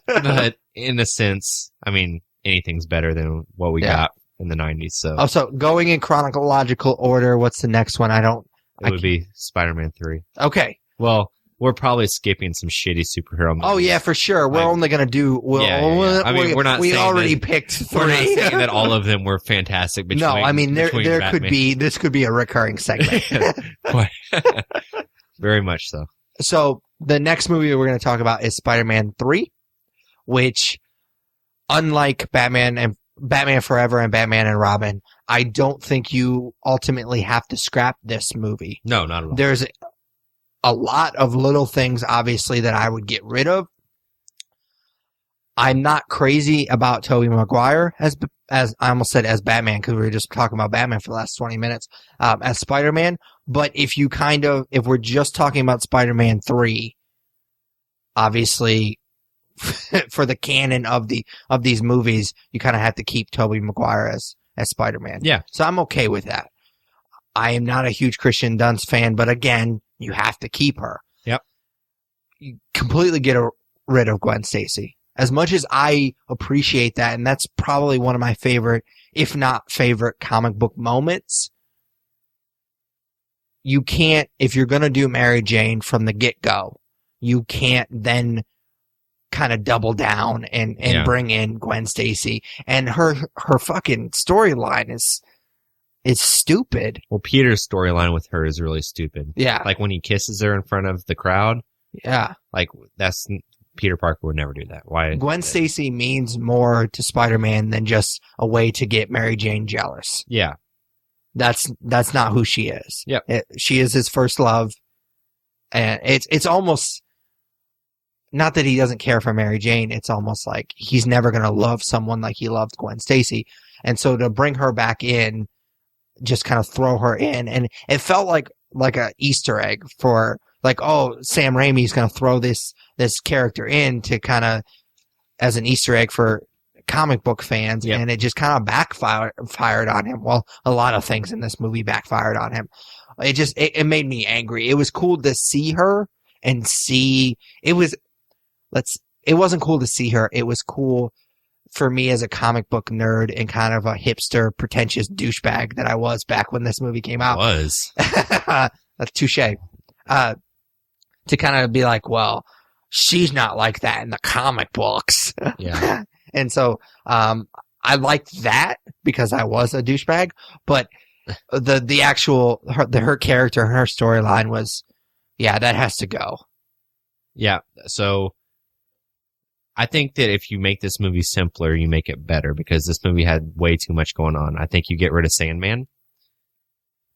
but in a sense, I mean, anything's better than what we got in the 90s. So going in chronological order, what's the next one? It would be Spider-Man 3. Okay. Well, we're probably skipping some shitty superhero movies. Oh yeah, for sure. We're only gonna do. I mean, we're not. We already picked 3. We're not saying that all of them were fantastic. No, I mean there could be. This could be a recurring segment. Very much so. So the next movie we're going to talk about is Spider-Man 3, which, unlike Batman Forever and Batman and Robin, I don't think you ultimately have to scrap this movie. No, not at all. There's a lot of little things, obviously, that I would get rid of. I'm not crazy about Tobey Maguire as I almost said as Batman, because we were just talking about Batman for the last 20 minutes, as Spider-Man. But if we're just talking about Spider-Man 3, obviously for the canon of these movies, you kind of have to keep Tobey Maguire as Spider-Man. Yeah. So I'm okay with that. I am not a huge Kristen Dunst fan, but again, you have to keep her. Yep. You completely get rid of Gwen Stacy as much as I appreciate that, and that's probably one of my favorite, if not favorite, comic book moments, you can't, if you're going to do Mary Jane from the get-go, you can't then kind of double down and bring in Gwen Stacy. And her fucking storyline is stupid. Well, Peter's storyline with her is really stupid. Yeah. Like when he kisses her in front of the crowd. Yeah. Like Peter Parker would never do that. Why? Gwen Stacy means more to Spider-Man than just a way to get Mary Jane jealous. Yeah. That's not who she is. Yep. She is his first love. And it's almost, not that he doesn't care for Mary Jane, it's almost like he's never going to love someone like he loved Gwen Stacy. And so to bring her back in, just kind of throw her in, and it felt like a Easter egg for like, oh, Sam Raimi's going to throw this character in to kind of as an Easter egg for comic book fans. Yep. And it just kind of backfired on him. Well, a lot of things in this movie backfired on him. It made me angry. It was cool to see her and see it wasn't cool to see her. It was cool for me as a comic book nerd and kind of a hipster, pretentious douchebag that I was back when this movie came out. Was. That's touche. To kind of be like, well, she's not like that in the comic books. Yeah. And so, I liked that because I was a douchebag, but the actual, her character, her storyline was, yeah, that has to go. Yeah. So I think that if you make this movie simpler, you make it better because this movie had way too much going on. I think you get rid of Sandman.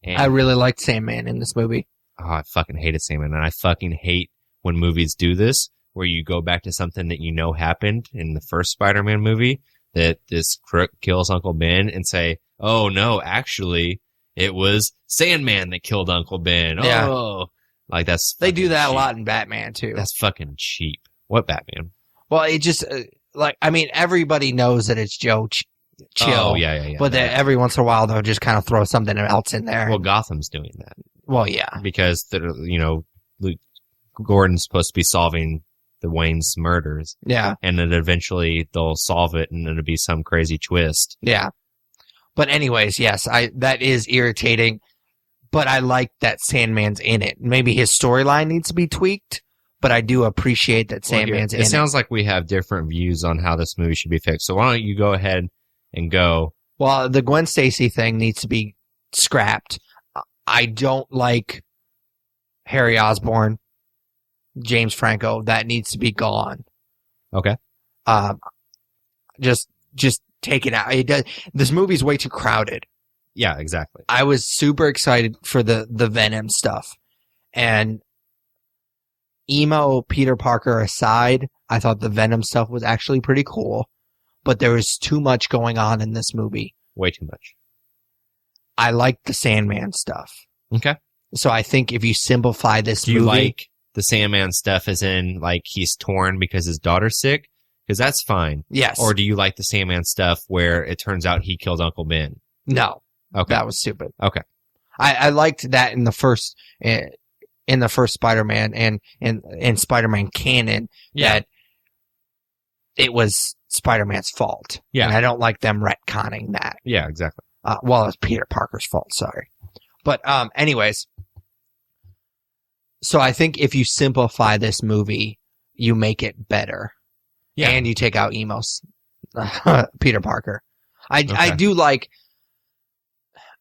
I really liked Sandman in this movie. Oh, I fucking hated Sandman. And I fucking hate when movies do this, where you go back to something that you know happened in the first Spider-Man movie, that this crook kills Uncle Ben, and say, oh no, actually, it was Sandman that killed Uncle Ben. Yeah. Oh, like that's they do that cheap. a lot in Batman too. That's fucking cheap. What Batman? Well, it just everybody knows that it's Joe Chill. Oh yeah. But every once in a while they'll just kind of throw something else in there. Well, Gotham's doing that. Well, yeah, because Luke Gordon's supposed to be solving the Wayne's murders. Yeah, and then eventually they'll solve it, and it'll be some crazy twist. Yeah, but anyways, yes, that is irritating. But I like that Sandman's in it. Maybe his storyline needs to be tweaked, but I do appreciate that Sandman's in it. It sounds like we have different views on how this movie should be fixed. So why don't you go ahead and go? Well, the Gwen Stacy thing needs to be scrapped. I don't like Harry Osborn, James Franco. That needs to be gone. Okay. Just take it out. This movie's way too crowded. Yeah, exactly. I was super excited for the Venom stuff. And emo Peter Parker aside, I thought the Venom stuff was actually pretty cool. But there was too much going on in this movie. Way too much. I liked the Sandman stuff. Okay. So I think if you simplify this movie... Do you like the Sandman stuff as in, like, he's torn because his daughter's sick? Because that's fine. Yes. Or do you like the Sandman stuff where it turns out he killed Uncle Ben? No. Okay. That was stupid. Okay. I liked that in the first Spider-Man and in Spider-Man canon that it was Spider-Man's fault. Yeah. And I don't like them retconning that. Yeah, exactly. Well, it's Peter Parker's fault, sorry. But anyways, so I think if you simplify this movie, you make it better. Yeah. And you take out emos Peter Parker. I do like...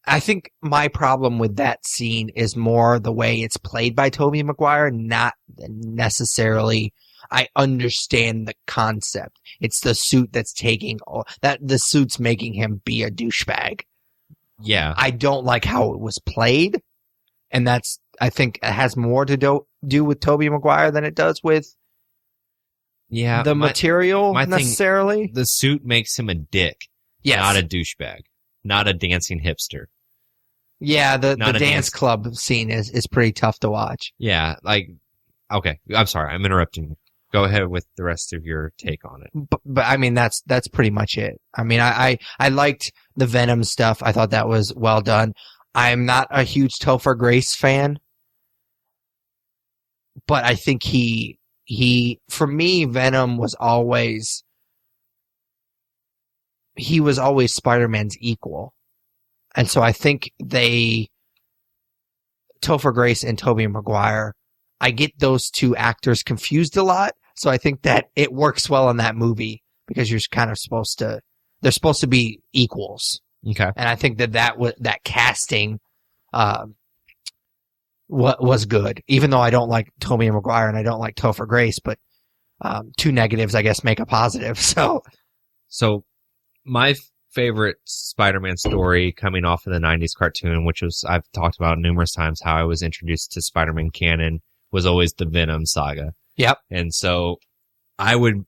I think my problem with that scene is more the way it's played by Tobey Maguire, not necessarily... I understand the concept. It's the suit that's the suit's making him be a douchebag. Yeah. I don't like how it was played, and I think it has more to do with Tobey Maguire than it does with the material necessarily. The suit makes him a dick, not a douchebag, not a dancing hipster. Yeah, the dance club scene is pretty tough to watch. Yeah, okay, I'm sorry, I'm interrupting you. Go ahead with the rest of your take on it. But I mean, that's pretty much it. I mean, I liked the Venom stuff. I thought that was well done. I'm not a huge Topher Grace fan, but I think he for me, Venom was always Spider-Man's equal. And so I think Topher Grace and Tobey Maguire, I get those two actors confused a lot. So I think that it works well in that movie because you're kind of they're supposed to be equals. Okay. And I think that casting, was good, even though I don't like Tobey Maguire and I don't like Topher Grace, but, two negatives, I guess, make a positive. So my favorite Spider-Man story coming off of the 90s cartoon, which I've talked about numerous times, how I was introduced to Spider-Man canon, was always the Venom saga. Yep. And so I would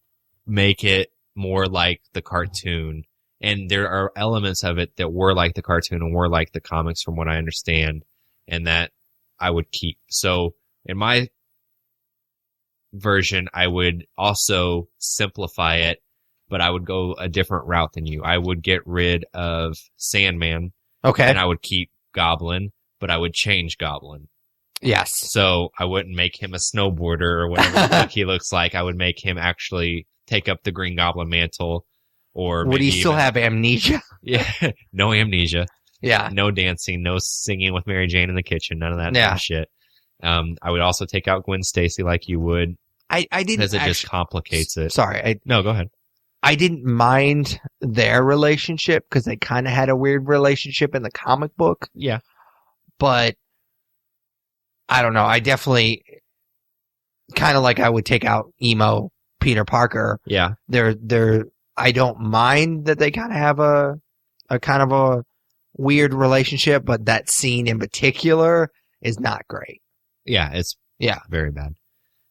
make it more like the cartoon. And there are elements of it that were like the cartoon and were like the comics from what I understand, and that I would keep. So in my version, I would also simplify it, but I would go a different route than you. I would get rid of Sandman. Okay. And I would keep Goblin, but I would change Goblin. Yes. So I wouldn't make him a snowboarder or whatever he looks like. I would make him actually take up the Green Goblin mantle. Or would he still have amnesia? Yeah. No amnesia. Yeah. No dancing, no singing with Mary Jane in the kitchen, none of that kind of shit. I would also take out Gwen Stacy like you would. I didn't, because it just complicates it. Sorry. No, go ahead. I didn't mind their relationship because they kind of had a weird relationship in the comic book. Yeah. But I don't know. I definitely kind of like I would take out emo Peter Parker. Yeah. I don't mind that they kind of have a kind of a weird relationship, but that scene in particular is not great. Yeah, it's very bad.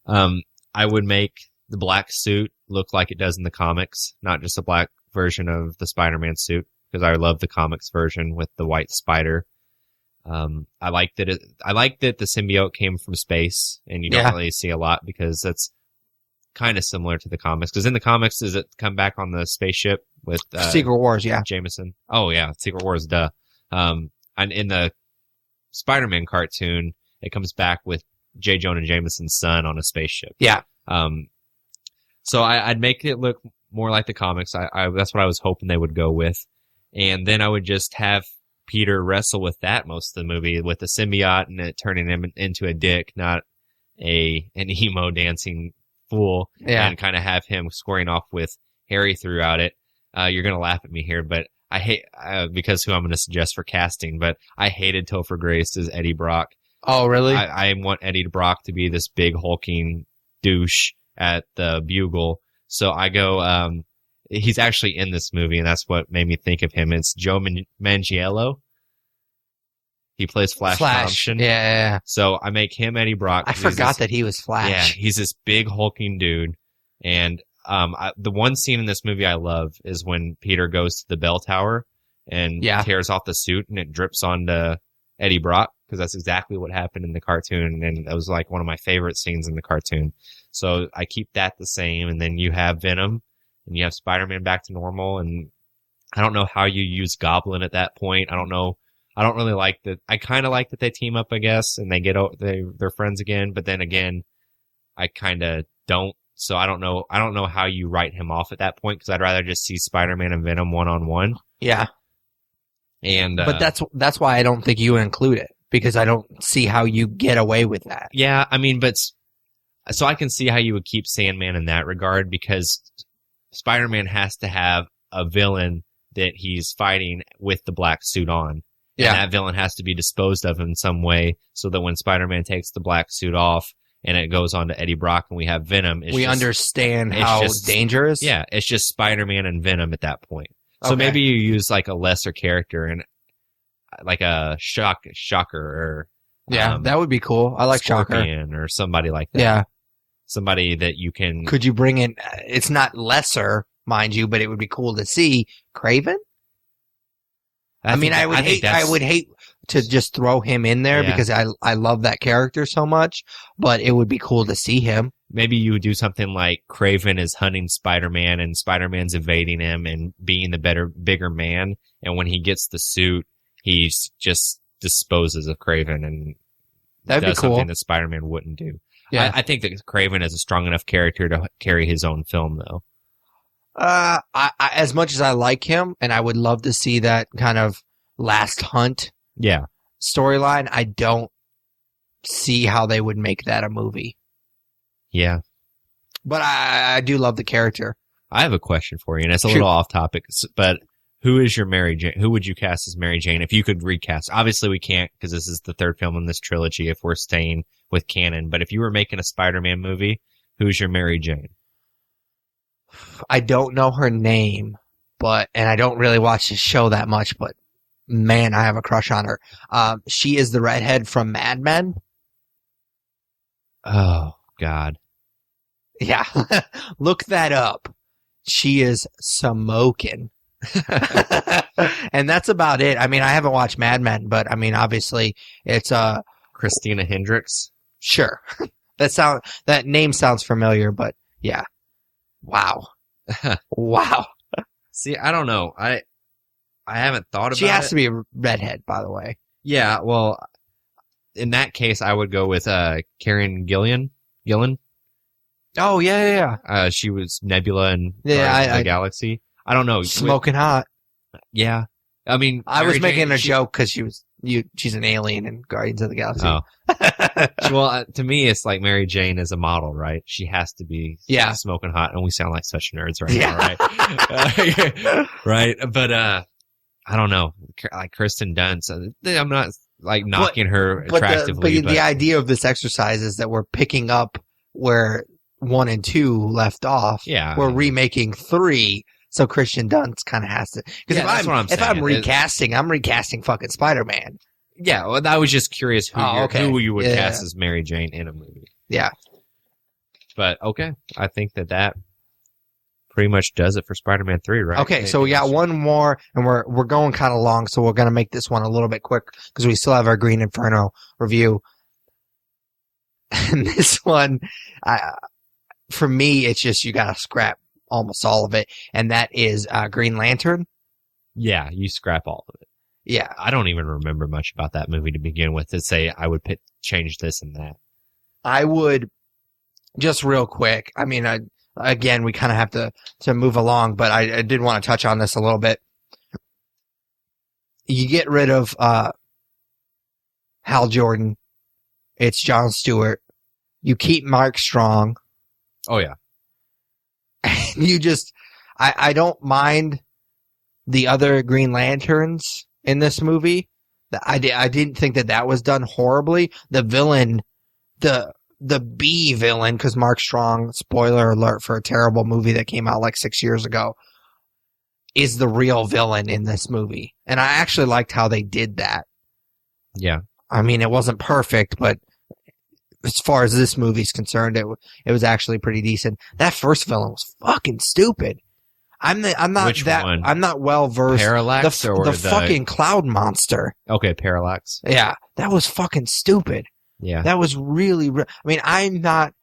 I would make the black suit look like it does in the comics, not just a black version of the Spider-Man suit, because I love the comics version with the white spider. I like that the symbiote came from space, and you don't really see a lot because that's kind of similar to the comics. Because in the comics, does it come back on the spaceship with Secret Wars? Yeah, Jameson. Oh yeah, Secret Wars. Duh. And in the Spider-Man cartoon, it comes back with J. Jonah Jameson's son on a spaceship. Yeah. So I'd make it look more like the comics. That's what I was hoping they would go with, and then I would just have Peter wrestle with that most of the movie with the symbiote and it turning him into a dick, not an emo dancing fool, and kind of have him squaring off with Harry throughout it. You're gonna laugh at me here, but I hate because who I'm gonna suggest for casting, but I hated Topher Grace as Eddie Brock. Oh, really? I want Eddie Brock to be this big hulking douche at the Bugle. So I go, he's actually in this movie, and that's what made me think of him. It's Joe Manganiello. He plays Flash Thompson. Yeah. So I make him Eddie Brock. I forgot that he was Flash. Yeah, he's this big hulking dude. And the one scene in this movie I love is when Peter goes to the bell tower and tears off the suit and it drips onto Eddie Brock, because that's exactly what happened in the cartoon, and that was like one of my favorite scenes in the cartoon. So I keep that the same, and then you have Venom, and you have Spider-Man back to normal, and I don't know how you use Goblin at that point. I don't know. I don't really like that. I kind of like that they team up, I guess, and they're friends again, but then again, I kind of don't. So I don't know how you write him off at that point, because I'd rather just see Spider-Man and Venom one-on-one. Yeah. And but that's why I don't think you include it, because I don't see how you get away with that. Yeah, I mean, so I can see how you would keep Sandman in that regard, because Spider-Man has to have a villain that he's fighting with the black suit on. Yeah. And that villain has to be disposed of in some way, so that when Spider-Man takes the black suit off and it goes on to Eddie Brock and we have Venom, we understand how dangerous. Yeah, it's just Spider-Man and Venom at that point. So maybe you use like a lesser character and like a Shocker or that would be cool. I like Scorpion Shocker or somebody like that. Yeah, somebody that you can. Could you bring in? It's not lesser, mind you, but it would be cool to see Kraven. I would hate to just throw him in there because I love that character so much, but it would be cool to see him. Maybe you would do something like Kraven is hunting Spider-Man and Spider-Man's evading him and being the bigger man. And when he gets the suit, he just disposes of Kraven and that'd does be cool. Something that Spider-Man wouldn't do. Yeah. I think that Craven is a strong enough character to carry his own film, though. As much as I like him, and I would love to see that kind of last hunt Yeah. storyline, I don't see how they would make that a movie. Yeah. But I do love the character. I have a question for you, and it's a Shoot. little off topic, but who is your Mary Jane? Who would you cast as Mary Jane if you could recast? Obviously, we can't because this is the third film in this trilogy if we're staying with canon. But if you were making a Spider-Man movie, who's your Mary Jane? I don't know her name, and I don't really watch the show that much, but man, I have a crush on her. She is the redhead from Mad Men. Oh, God. Yeah. Look that up. She is smoking. And that's about it. I mean, I haven't watched Mad Men, but I mean, obviously it's Christina Hendricks. Sure. That name sounds familiar, but yeah. Wow. Wow. See, I don't know. I haven't thought about it. She has to be a redhead, by the way. Yeah, well, in that case, I would go with Karen Gillan. Oh, yeah. She was Nebula in Yeah, the Galaxy. I don't know. Smoking hot. Yeah. I mean, I was Mary making Jane, a joke because she's an alien in Guardians of the Galaxy. Oh. Well, to me, it's like Mary Jane is a model, right? She has to be smoking hot, and we sound like such nerds right now, right? Right? But I don't know. Like Kristen Dunst, I'm not like knocking her attractively. But the idea of this exercise is that we're picking up where 1 and 2 left off. Yeah. We're remaking 3. So Christian Dunst kind of has to, because if I'm recasting, I'm recasting fucking Spider-Man. Yeah, well, I was just curious who you would cast Yeah. as Mary Jane in a movie. Yeah. But okay, I think that pretty much does it for Spider-Man 3, right? Okay, so we got one more, and we're going kind of long, so we're gonna make this one a little bit quick because we still have our Green Inferno review. And this one, for me, it's just you gotta scrap almost all of it, and that is Green Lantern. Yeah, you scrap all of it. Yeah. I don't even remember much about that movie to begin with to say I would change this and that. I would, just real quick, I mean, again, we kind of have to move along, but I did want to touch on this a little bit. You get rid of Hal Jordan. It's Jon Stewart. You keep Mark Strong. Oh, yeah. You just, I don't mind the other Green Lanterns in this movie. I didn't think that was done horribly. The villain, the B villain, because Mark Strong, spoiler alert for a terrible movie that came out like 6 years ago, is the real villain in this movie. And I actually liked how they did that. Yeah. I mean, it wasn't perfect, but as far as this movie's concerned, it was actually pretty decent. That first villain was fucking stupid. I'm not Which one? I'm not well versed. Parallax or the fucking cloud monster. Okay, Parallax. Yeah, that was fucking stupid. Yeah. That was really I mean, I'm not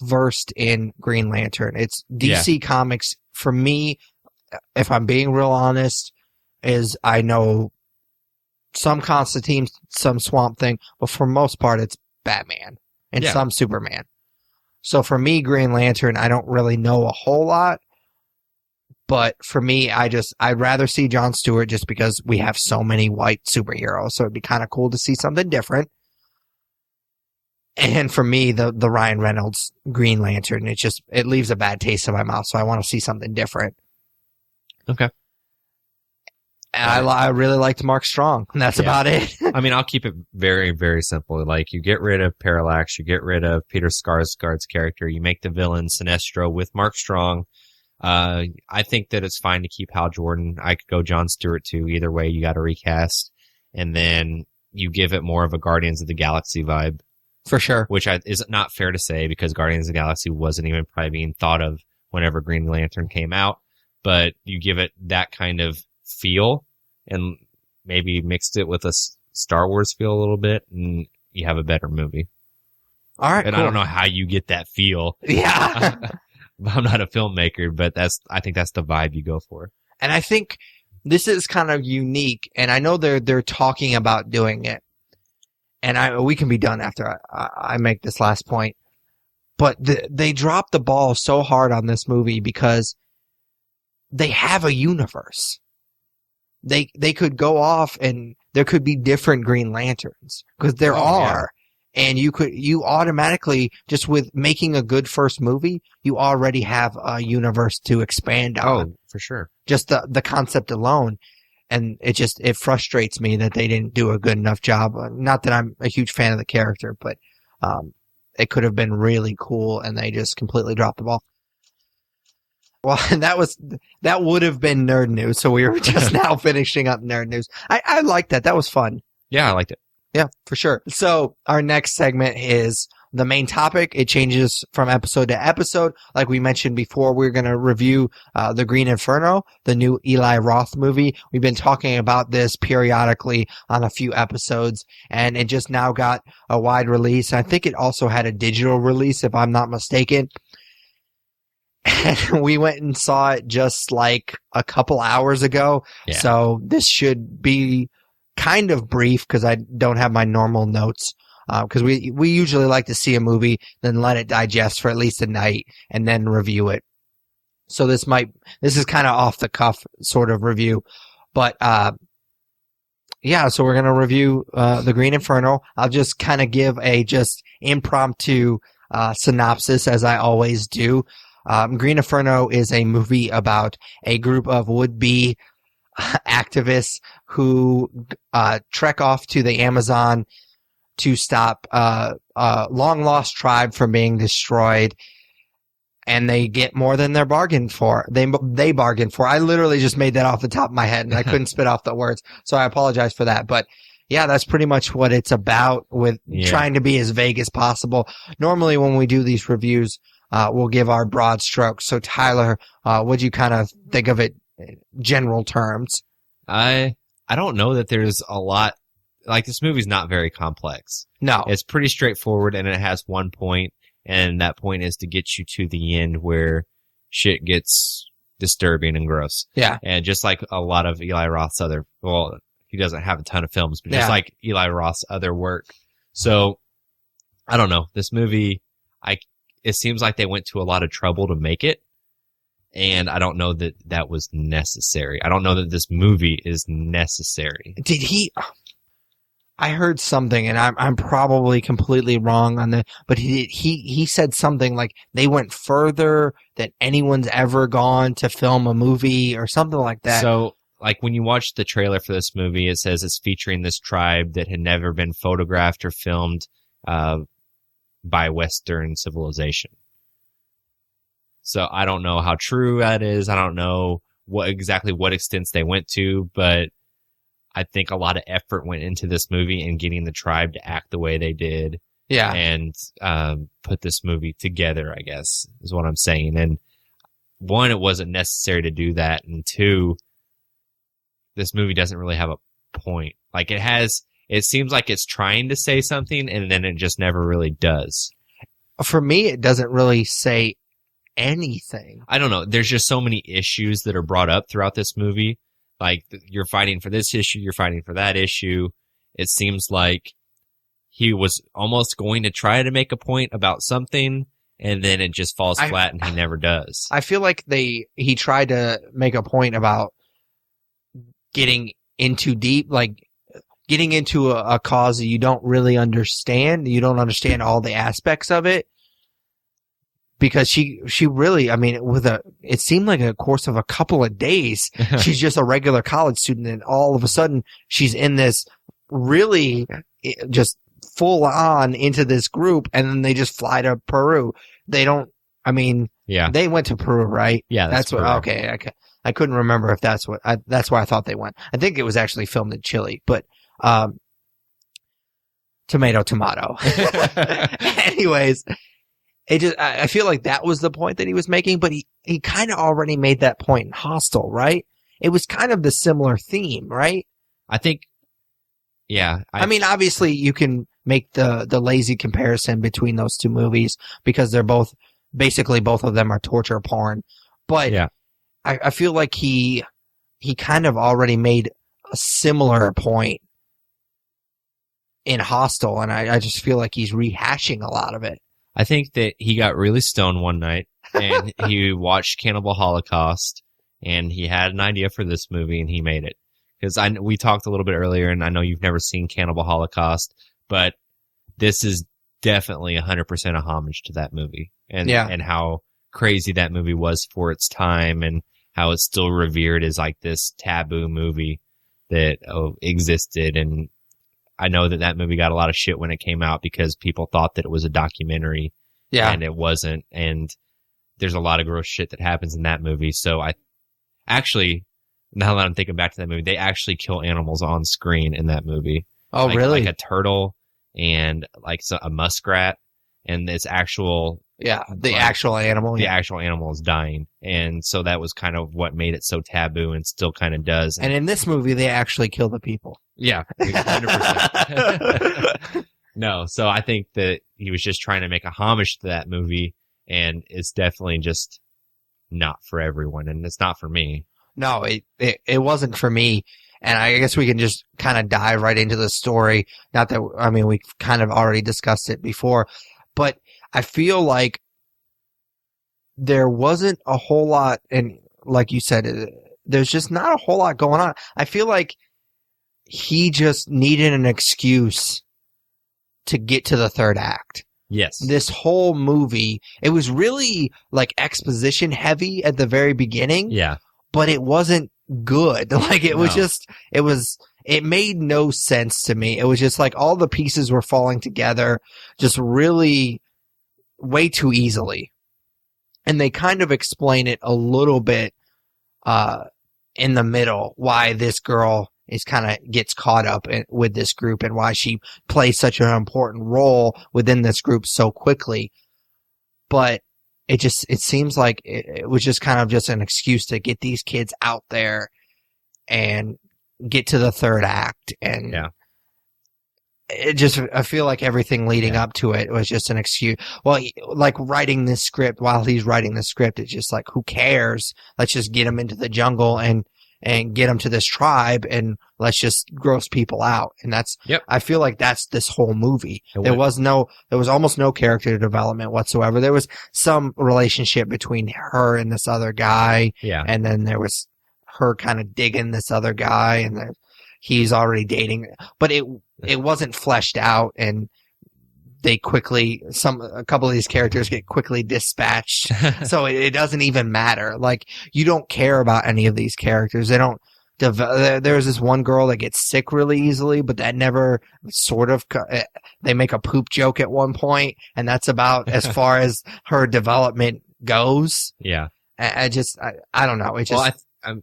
versed in Green Lantern. It's DC Comics for me, if I'm being real honest, is I know some Constantine, some Swamp Thing, but for most part it's Batman and some Superman. So for me, Green Lantern, I don't really know a whole lot. But for me, I'd rather see Jon Stewart just because we have so many white superheroes. So it'd be kind of cool to see something different. And for me, the Ryan Reynolds Green Lantern, it leaves a bad taste in my mouth. So I want to see something different. Okay. And I really liked Mark Strong. And that's about it. I mean, I'll keep it very, very simple. Like, you get rid of Parallax, you get rid of Peter Skarsgård's character, you make the villain Sinestro with Mark Strong. I think that it's fine to keep Hal Jordan. I could go Jon Stewart too. Either way, you got to recast. And then you give it more of a Guardians of the Galaxy vibe. For sure. Which is not fair to say because Guardians of the Galaxy wasn't even probably being thought of whenever Green Lantern came out. But you give it that kind of feel and maybe mixed it with a Star Wars feel a little bit and you have a better movie. All right. And cool. I don't know how you get that feel. Yeah. I'm not a filmmaker, but I think that's the vibe you go for. And I think this is kind of unique, and I know they're talking about doing it. And we can be done after I make this last point. But they dropped the ball so hard on this movie because they have a universe. They could go off and there could be different Green Lanterns because there are. Yeah. And you automatically, just with making a good first movie, you already have a universe to expand on. Oh, for sure. Just the concept alone. And it frustrates me that they didn't do a good enough job. Not that I'm a huge fan of the character, but it could have been really cool and they just completely dropped the ball. Well, that would have been nerd news. So we were just now finishing up nerd news. I liked that. That was fun. Yeah, I liked it. Yeah, for sure. So our next segment is the main topic. It changes from episode to episode. Like we mentioned before, we're going to review the Green Inferno, the new Eli Roth movie. We've been talking about this periodically on a few episodes, and it just now got a wide release. I think it also had a digital release, if I'm not mistaken. And we went and saw it just like a couple hours ago. Yeah. So this should be kind of brief because I don't have my normal notes. Because we usually like to see a movie, then let it digest for at least a night and then review it. So this is kind of off the cuff sort of review. But, yeah, so we're going to review, the Green Inferno. I'll just kind of give a just impromptu, synopsis as I always do. Green Inferno is a movie about a group of would-be activists who trek off to the Amazon to stop a long-lost tribe from being destroyed, and they get more than they're bargained for. They bargain for. I literally just made that off the top of my head, and I couldn't spit off the words, so I apologize for that. But yeah, that's pretty much what it's about, with trying to be as vague as possible. Normally, when we do these reviews, we'll give our broad strokes. So Tyler, what'd you kind of think of it in general terms? I don't know that there's a lot. Like, this movie's not very complex. No. It's pretty straightforward, and it has one point, and that point is to get you to the end where shit gets disturbing and gross. Yeah. And just like a lot of Eli Roth's he doesn't have a ton of films, but just like Eli Roth's other work. So, I don't know. This movie, it seems like they went to a lot of trouble to make it. And I don't know that that was necessary. I don't know that this movie is necessary. I heard something, and I'm probably completely wrong on that, but he said something like they went further than anyone's ever gone to film a movie or something like that. So, like, when you watch the trailer for this movie, it says it's featuring this tribe that had never been photographed or filmed by Western civilization. So I don't know how true that is. I don't know what extents they went to, but I think a lot of effort went into this movie and getting the tribe to act the way they did. Yeah. And put this movie together, I guess, is what I'm saying. And one, it wasn't necessary to do that. And two, this movie doesn't really have a point. Like, it seems like it's trying to say something, and then it just never really does. For me, it doesn't really say anything. I don't know. There's just so many issues that are brought up throughout this movie. Like, you're fighting for this issue, you're fighting for that issue. It seems like he was almost going to try to make a point about something, and then it just falls flat, and he never does. I feel like he tried to make a point about getting into deep, like getting into a cause that you don't really understand. You don't understand all the aspects of it. Because she really, I mean, it seemed like a course of a couple of days. She's just a regular college student, and all of a sudden she's in this really just full on into this group, and then they just fly to Peru. They don't, I mean, they went to Peru, right? Yeah, that's what, okay. I couldn't remember if that's where I thought they went. I think it was actually filmed in Chile, but, tomato. Anyways. I feel like that was the point that he was making, but he kind of already made that point in Hostel, right? It was kind of the similar theme, right? I think, yeah. I mean, obviously you can make the lazy comparison between those two movies because they're both of them are torture porn. But yeah. I feel like he kind of already made a similar point in Hostel, and I just feel like he's rehashing a lot of it. I think that he got really stoned one night and he watched Cannibal Holocaust and he had an idea for this movie and he made it. Because we talked a little bit earlier, and I know you've never seen Cannibal Holocaust, but this is definitely 100% a homage to that movie, and how crazy that movie was for its time, and how it's still revered as like this taboo movie that existed. And I know that movie got a lot of shit when it came out because people thought that it was a documentary, and it wasn't. And there's a lot of gross shit that happens in that movie. So I actually. Now that I'm thinking back to that movie, they actually kill animals on screen in that movie. Oh, really? Like a turtle and like a muskrat, and it's actual. Yeah, the actual animal. The actual animal is dying, and so that was kind of what made it so taboo, and still kind of does. And in this movie, they actually kill the people. Yeah, 100%. No, so I think that he was just trying to make a homage to that movie, and it's definitely just not for everyone, and it's not for me. No, it wasn't for me. And I guess we can just kind of dive right into the story. Not that, I mean, we kind of already discussed it before, but I feel like there wasn't a whole lot. And like you said, there's just not a whole lot going on. I feel like he just needed an excuse to get to the third act. Yes. This whole movie, it was really like exposition heavy at the very beginning. Yeah. But it wasn't good. Like it was just, it made no sense to me. It was just like all the pieces were falling together just really way too easily. And they kind of explain it a little bit, in the middle, why this girl is kind of gets caught up with this group and why she plays such an important role within this group so quickly. But it seems like it was just kind of just an excuse to get these kids out there and get to the third act. And I feel like everything leading up to it was just an excuse. Well, like writing this script, while he's writing the script, it's just like, who cares? Let's just get him into the jungle and get him to this tribe and let's just gross people out. And that's, I feel like that's this whole movie. There was almost no character development whatsoever. There was some relationship between her and this other guy. Yeah. And then there was her kind of digging this other guy and then he's already dating, but it wasn't fleshed out, and they a couple of these characters get quickly dispatched. So it doesn't even matter. Like, you don't care about any of these characters. They don't there's this one girl that gets sick really easily, but that never they make a poop joke at one point, and that's about as far as her development goes. Yeah. I don't know. It just, well, I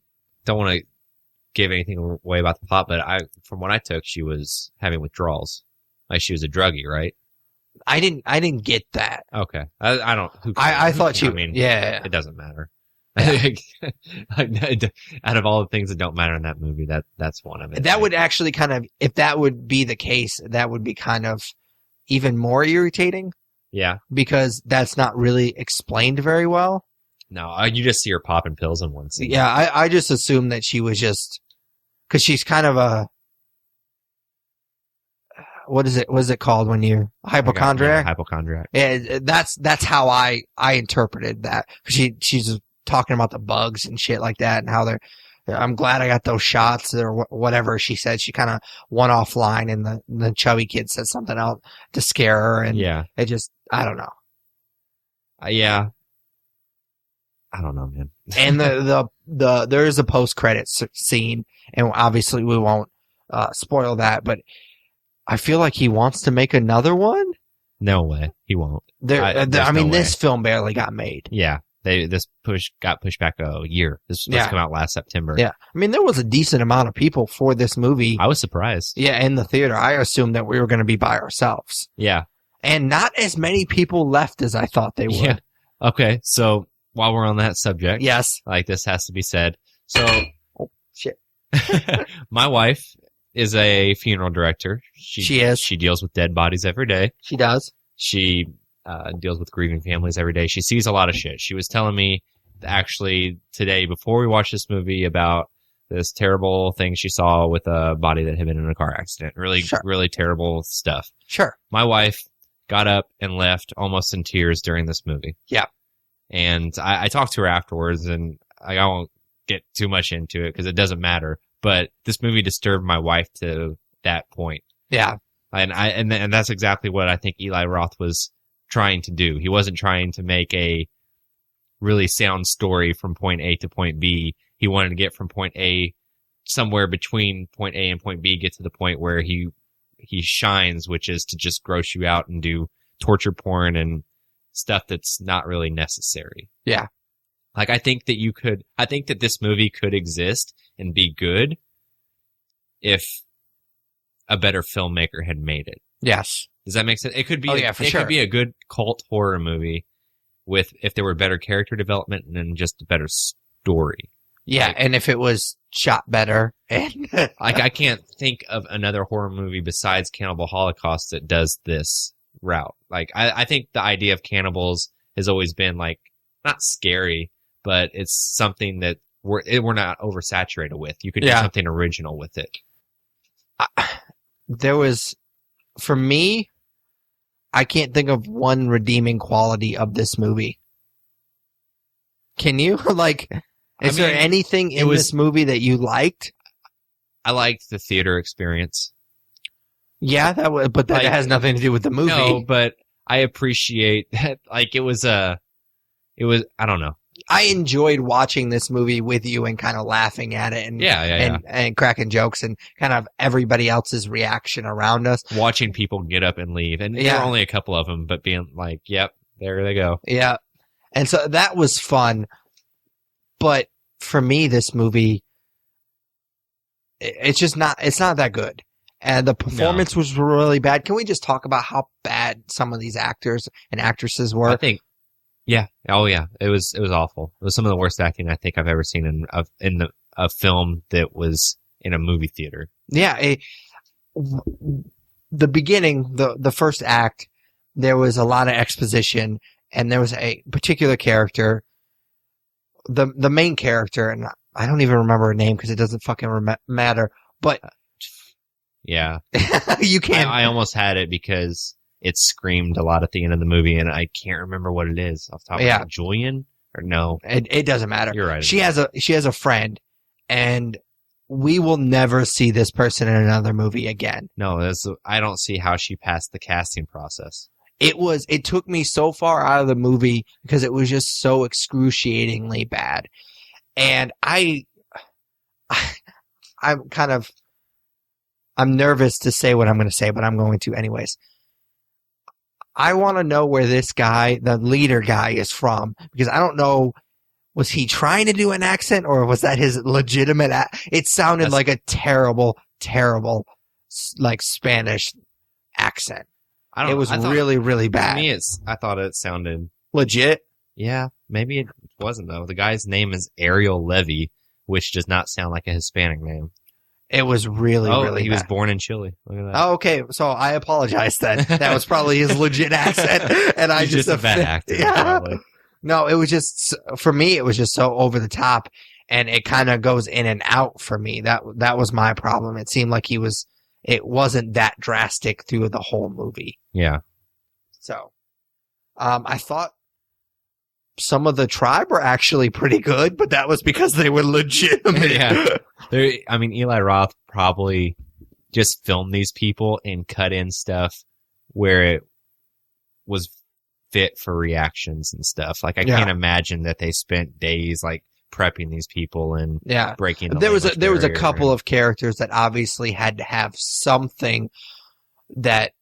don't want to give anything away about the plot, but from what I took, she was having withdrawals. Like, she was a druggie, right? I didn't get that. Okay. I don't, I thought she, it doesn't matter. Out of all the things that don't matter in that movie, that's one of it. That would actually kind of, if that would be the case, that would be kind of even more irritating. Yeah. Because that's not really explained very well. No, you just see her popping pills in one scene. Yeah, I just assumed that she was just, because she's kind of a, what is it called when you're hypochondriac? Hypochondriac. Yeah, that's how I interpreted that. She's talking about the bugs and shit like that, and how I'm glad I got those shots or whatever she said. She kind of went offline, and the chubby kid said something else to scare her, and it just, I don't know. Yeah. I don't know, man. And there is a post-credits scene, and obviously we won't spoil that, but I feel like he wants to make another one. No way, he won't. This film barely got made. Yeah, this got pushed back a year. This was supposed to come out last September. Yeah, I mean, there was a decent amount of people for this movie. I was surprised. Yeah, in the theater, I assumed that we were going to be by ourselves. Yeah, and not as many people left as I thought they would. Yeah. Okay, so while we're on that subject, yes, like, this has to be said. So, oh shit, my wife is a funeral director. She is. She deals with dead bodies every day. She does. She deals with grieving families every day. She sees a lot of shit. She was telling me actually today, before we watched this movie, about this terrible thing she saw with a body that had been in a car accident. Really, really terrible stuff. Sure. My wife got up and left almost in tears during this movie. Yeah. And I talked to her afterwards, and I won't get too much into it because it doesn't matter. But this movie disturbed my wife to that point. Yeah. And that's exactly what I think Eli Roth was trying to do. He wasn't trying to make a really sound story from point A to point B. He wanted to get from point A somewhere between point A and point B, get to the point where he shines, which is to just gross you out and do torture porn and stuff that's not really necessary. Yeah. Like, I think that this movie could exist and be good if a better filmmaker had made it. Yes. Does that make sense? It could be, for sure. Could be a good cult horror movie if there were better character development and just a better story. Yeah. Like, and if it was shot better and like, I can't think of another horror movie besides Cannibal Holocaust that does this route. Like, I think the idea of cannibals has always been like, not scary, but it's something that we're not oversaturated with. You could do something original with it. There was, for me, I can't think of one redeeming quality of this movie. Can you? Like, is there anything in this movie that you liked? I liked the theater experience. Yeah, but that has nothing to do with the movie. No, but I appreciate that. Like, it was, I don't know. I enjoyed watching this movie with you and kind of laughing at it and cracking jokes and kind of everybody else's reaction around us. Watching people get up and leave. And there were only a couple of them, but being like, yep, there they go. Yeah. And so that was fun. But for me, this movie, it's not that good. And the performance was really bad. Can we just talk about how bad some of these actors and actresses were? I think, yeah. Oh, yeah. It was awful. It was some of the worst acting I think I've ever seen in a film that was in a movie theater. Yeah. The beginning, the first act, there was a lot of exposition, and there was a particular character, the main character, and I don't even remember her name because it doesn't fucking matter, but yeah. You can't. I almost had it because it screamed a lot at the end of the movie, and I can't remember what it is off the top of my head. Julian? Or no? It doesn't matter. You're right. She has a friend, and we will never see this person in another movie again. No, I don't see how she passed the casting process. It took me so far out of the movie because it was just so excruciatingly bad. And I'm nervous to say what I'm going to say, but I'm going to anyways. I want to know where this guy, the leader guy, is from, because I don't know, was he trying to do an accent, or was that his legitimate It sounded like a terrible, terrible, like, Spanish accent. It was really, really bad. To me, I thought it sounded legit. Yeah, maybe it wasn't, though. The guy's name is Ariel Levy, which does not sound like a Hispanic name. It was really, really he bad. was born in Chile. Look at that. Oh, okay. So I apologize then. That was probably his legit accent. And I just a bad actor. Yeah. Probably. No, it was just, for me, it was just so over the top, and it kind of goes in and out for me. That was my problem. It seemed like it wasn't that drastic through the whole movie. Yeah. So, I thought some of the tribe were actually pretty good, but that was because they were legitimate. Yeah. Eli Roth probably just filmed these people and cut in stuff where it was fit for reactions and stuff. Like, I can't imagine that they spent days like prepping these people and breaking the there was a couple of characters that obviously had to have something that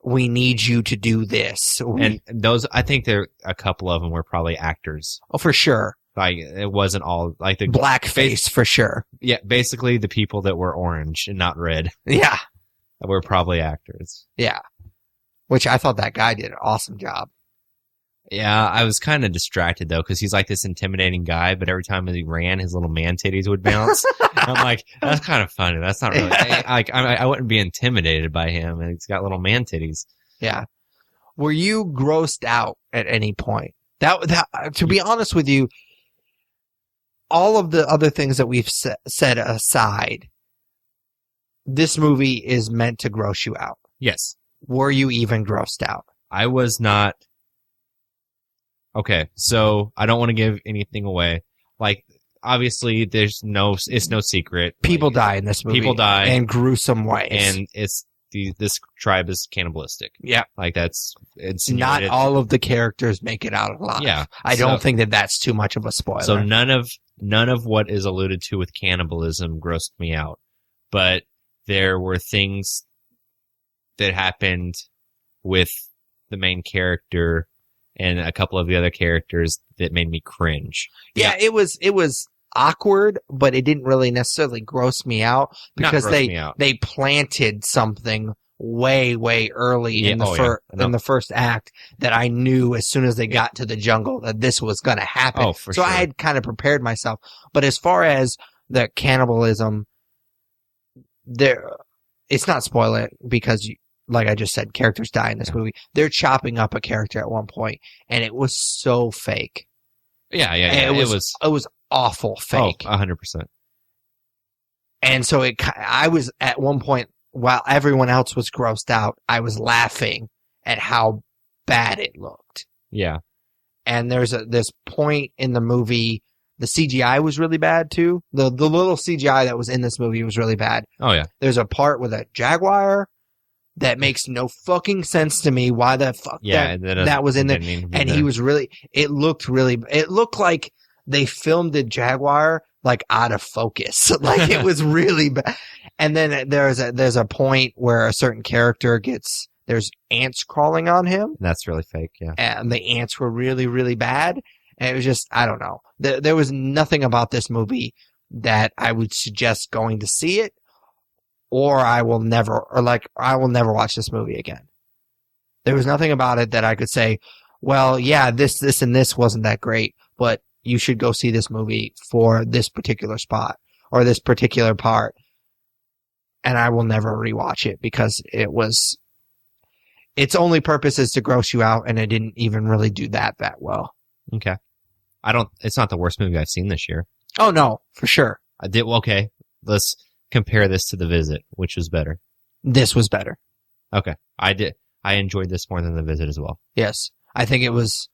we need you to do this. And those, I think a couple of them were probably actors. Oh, for sure. Like, it wasn't all like the blackface for sure. Yeah, basically the people that were orange and not red. Yeah, were probably actors. Yeah, which I thought that guy did an awesome job. Yeah, I was kind of distracted though because he's like this intimidating guy, but every time he ran, his little man titties would bounce. I'm like, that's kind of funny. That's not really like I wouldn't be intimidated by him, and he's got little man titties. Yeah. Were you grossed out at any point? That to be honest with you, all of the other things that we've set aside, this movie is meant to gross you out. Yes. were you even grossed out? I was not. Okay, so I don't want to give anything away. Like, obviously, it's no secret. People like, die in this movie. People die in gruesome ways, and this tribe is cannibalistic. Yeah, like it's not all of the characters make it out alive. Yeah, I don't think that's too much of a spoiler. So none of what is alluded to with cannibalism grossed me out, but there were things that happened with the main character and a couple of the other characters that made me cringe. Yeah, it was awkward, but it didn't really necessarily gross me out because they planted something way early in the first act that I knew as soon as they got to the jungle that this was going to happen. Oh, for sure. I had kind of prepared myself. But as far as the cannibalism, it's not spoiler because like I just said, characters die in this movie. They're chopping up a character at one point, and it was so fake. Yeah. It was awful fake. 100%. And so I was at one point, while everyone else was grossed out, I was laughing at how bad it looked. Yeah. And there's this point in the movie, the CGI was really bad too. The little CGI that was in this movie was really bad. Oh yeah. There's a part with a jaguar that makes no fucking sense to me. Why the fuck that was in there? And he was it looked like they filmed the jaguar like out of focus. Like it was really bad. And then there's a point where a certain character there's ants crawling on him. That's really fake, yeah. And the ants were really, really bad. And it was just, I don't know. There was nothing about this movie that I would suggest going to see it. Or I will never watch this movie again. There was nothing about it that I could say, well, yeah, this, and this wasn't that great, but you should go see this movie for this particular spot or this particular part. And I will never rewatch it because its only purpose is to gross you out, and it didn't even really do that well. Okay. It's not the worst movie I've seen this year. Oh no, for sure. Okay. Let's compare this to The Visit, which was better. This was better. Okay. I enjoyed this more than The Visit as well. Yes. I think it was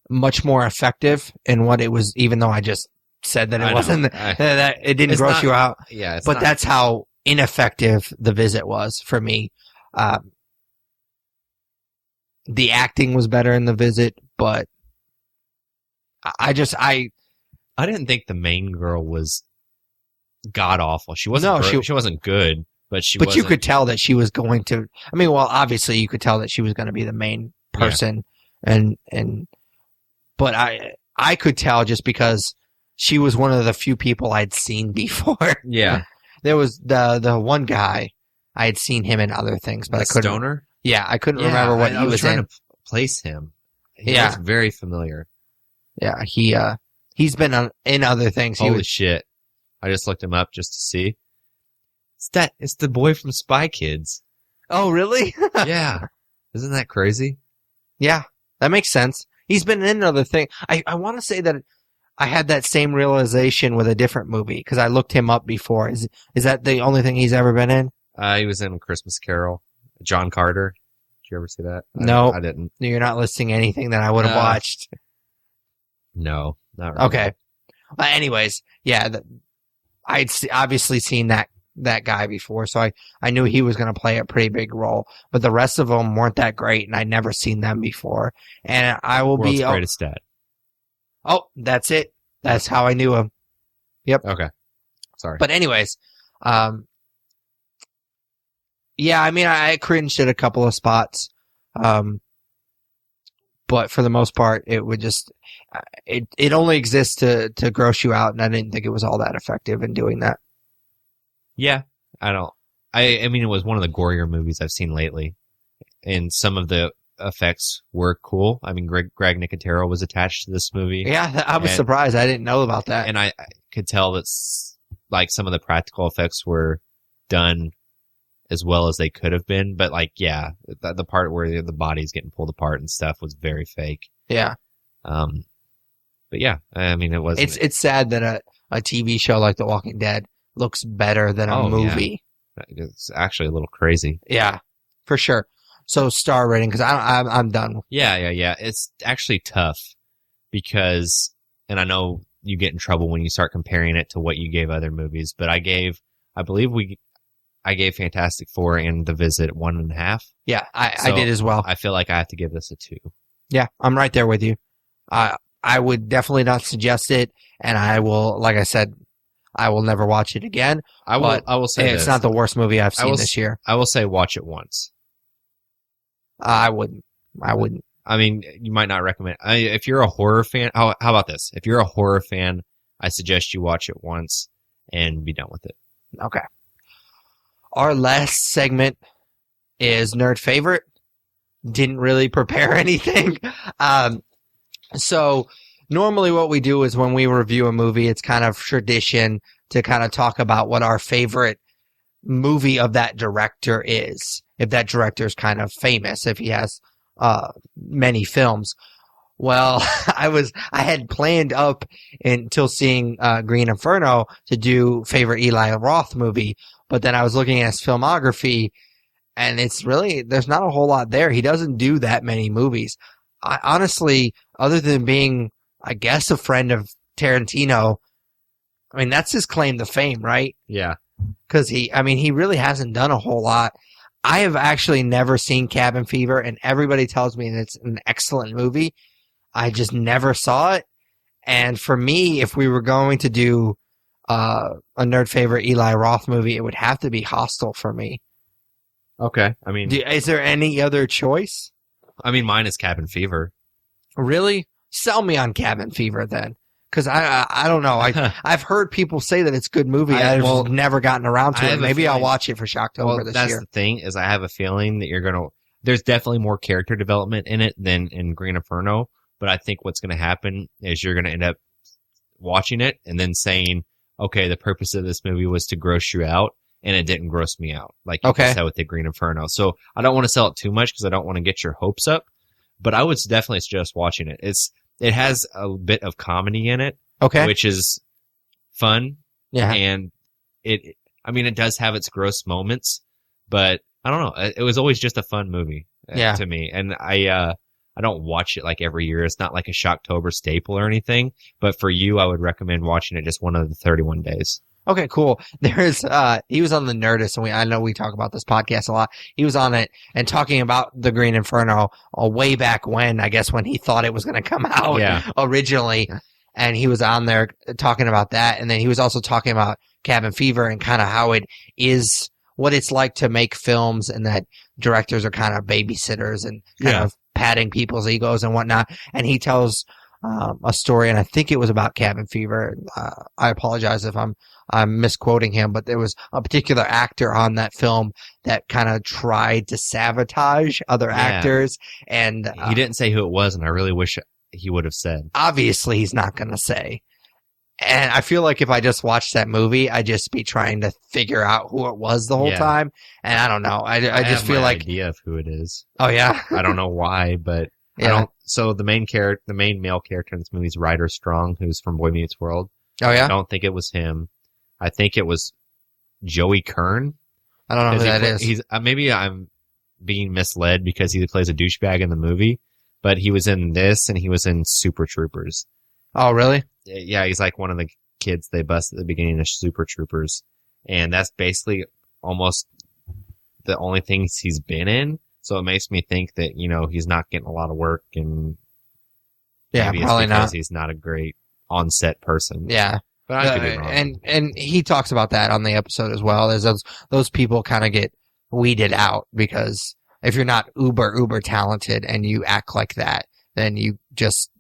much more effective in what it was, even though I just said that it wasn't, that it didn't gross you out. Yeah. But that's how ineffective The Visit was for me. The acting was better in The Visit, but I didn't think the main girl was god awful. She wasn't. She wasn't good, but you could tell that she was going to. I mean, well, obviously you could tell that she was going to be the main person, but I could tell just because she was one of the few people I'd seen before. Yeah, there was the one guy I had seen him in other things, but I couldn't. Stoner. Yeah, I couldn't remember what he was trying in. to place him. He was very familiar. Yeah, he's been in other things. Holy shit. I just looked him up just to see. It's the boy from Spy Kids. Oh, really? Yeah. Isn't that crazy? Yeah, that makes sense. He's been in other things. I want to say that I had that same realization with a different movie because I looked him up before. Is that the only thing he's ever been in? He was in Christmas Carol. John Carter. Did you ever see that? No. I didn't. You're not listing anything that I would have watched. No, not really. Okay. But anyways, yeah, I'd obviously seen that guy before, so I knew he was going to play a pretty big role. But the rest of them weren't that great, and I'd never seen them before. And I will World's be... Greatest Dad. Oh, that's it. That's how I knew him. Yep. Okay. Sorry. But anyways, yeah, I mean, I cringed at a couple of spots. But for the most part, it would just, it only exists to gross you out, and I didn't think it was all that effective in doing that. Yeah, I mean, it was one of the gorier movies I've seen lately, and some of the effects were cool. I mean, Greg Nicotero was attached to this movie. Yeah, I was surprised. I didn't know about that. And I could tell that, like, some of the practical effects were done as well as they could have been, but the part where the body's getting pulled apart and stuff was very fake. Yeah. But yeah, I mean, it was. It's sad that a TV show like The Walking Dead looks better than a movie. Yeah. It's actually a little crazy. Yeah, for sure. So star rating, because I'm done. Yeah. It's actually tough because, and I know you get in trouble when you start comparing it to what you gave other movies, but I gave Fantastic Four and The Visit 1.5. Yeah, I did as well. I feel like I have to give this a 2. Yeah, I'm right there with you. I would definitely not suggest it, and I will, like I said, I will never watch it again. I will say it's not the worst movie I've seen this year. I will say watch it once. I wouldn't. I mean, you might not recommend. If you're a horror fan, how about this? If you're a horror fan, I suggest you watch it once and be done with it. Okay. Our last segment is Nerd Favorite. Didn't really prepare anything. So normally what we do is when we review a movie, it's kind of tradition to kind of talk about what our favorite movie of that director is. If that director is kind of famous, if he has many films. Well, I had planned up until seeing Green Inferno to do favorite Eli Roth movie, but then I was looking at his filmography, and it's really, there's not a whole lot there. He doesn't do that many movies. I honestly, other than being, I guess, a friend of Tarantino, I mean, that's his claim to fame, right? Yeah. Because he really hasn't done a whole lot. I have actually never seen Cabin Fever, and everybody tells me that it's an excellent movie. I just never saw it. And for me, if we were going to do a nerd favorite Eli Roth movie, it would have to be Hostel for me. Okay. I mean, is there any other choice? I mean, mine is Cabin Fever. Really? Sell me on Cabin Fever then. Because I don't know. I've heard people say that it's a good movie. I've never gotten around to it. Maybe I'll watch it for Shocktober this year. That's the thing, is I have a feeling that there's definitely more character development in it than in Green Inferno. But I think what's going to happen is you're going to end up watching it and then saying, okay, the purpose of this movie was to gross you out, and it didn't gross me out, like you said with the Green Inferno. So I don't want to sell it too much because I don't want to get your hopes up, but I would definitely suggest watching it. It has a bit of comedy in it, which is fun. Yeah. And it does have its gross moments, but I don't know. It was always just a fun movie to me. And I don't watch it like every year. It's not like a Shocktober staple or anything, but for you, I would recommend watching it just one of the 31 days. Okay, cool. He was on the Nerdist, and I know we talk about this podcast a lot. He was on it and talking about the Green Inferno way back when, I guess when he thought it was going to come out originally. And he was on there talking about that. And then he was also talking about Cabin Fever and kind of how it is, what it's like to make films, and that directors are kind of babysitters and kind of patting people's egos and whatnot. And he tells a story, and I think it was about Cabin Fever. I apologize if I'm misquoting him, but there was a particular actor on that film that kind of tried to sabotage other actors. And he didn't say who it was, and I really wish he would have said. Obviously, he's not going to say. And I feel like if I just watched that movie, I'd just be trying to figure out who it was the whole time. And I don't know. I just feel like idea of who it is. Oh yeah. I don't know why, but I don't. So the main male character in this movie is Ryder Strong, who's from Boy Meets World. Oh yeah. I don't think it was him. I think it was Joey Kern. I don't know who that is. He's maybe I'm being misled because he plays a douchebag in the movie, but he was in this and he was in Super Troopers. Oh really? Yeah, he's like one of the kids they bust at the beginning of Super Troopers. And that's basically almost the only things he's been in. So it makes me think that, he's not getting a lot of work, and maybe it's because he's not a great on-set person. Yeah. But I could be wrong. And he talks about that on the episode as well. There's those people kind of get weeded out because if you're not uber talented and you act like that, then you just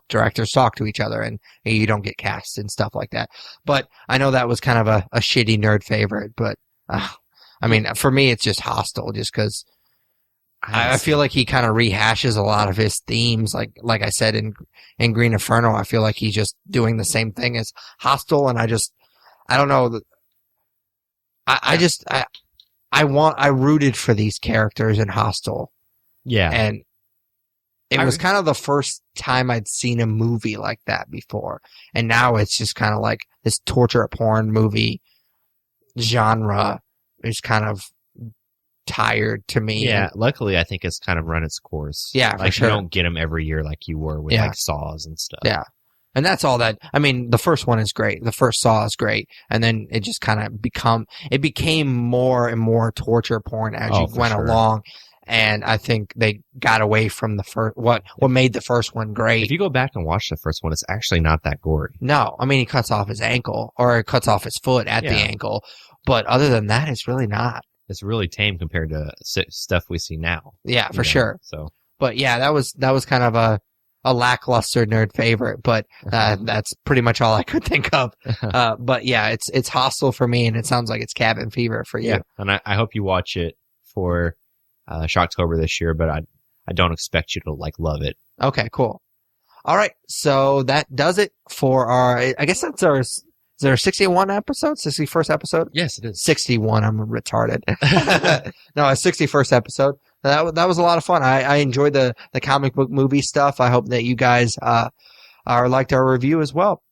directors talk to each other, and you don't get cast and stuff like that. But I know that was kind of a shitty nerd favorite, but for me, it's just Hostel, just because I feel like he kind of rehashes a lot of his themes. Like I said in Green Inferno, I feel like he's just doing the same thing as Hostel, and I don't know. I rooted for these characters in Hostel. Yeah. And it was kind of the first time I'd seen a movie like that before. And now it's just kind of like this torture porn movie genre is kind of tired to me. Yeah, luckily I think it's kind of run its course. Yeah, for like sure. you don't get them every year like you were with like Saws and stuff. Yeah. And that's all that, I mean, the first one is great. The first Saw is great. And then it just kind of became more and more torture porn as you went along. And I think they got away from the first, what made the first one great. If you go back and watch the first one, it's actually not that gory. No, I mean, he cuts off his ankle or he cuts off his foot at the ankle. But other than that, it's really not. It's really tame compared to stuff we see now. Yeah, for sure. So, but yeah, that was kind of a lackluster nerd favorite, but that's pretty much all I could think of. But yeah, it's Hostel for me, and it sounds like it's Cabin Fever for you. Yeah, and I hope you watch it for Shocktober this year, but I don't expect you to like love it. Okay, cool. All right, so that does it for our. I guess that's our. Is there a 61 episode? 61st episode? Yes, it is. 61. I'm retarded. No, a 61st episode. That was a lot of fun. I enjoyed the comic book movie stuff. I hope that you guys are liked our review as well.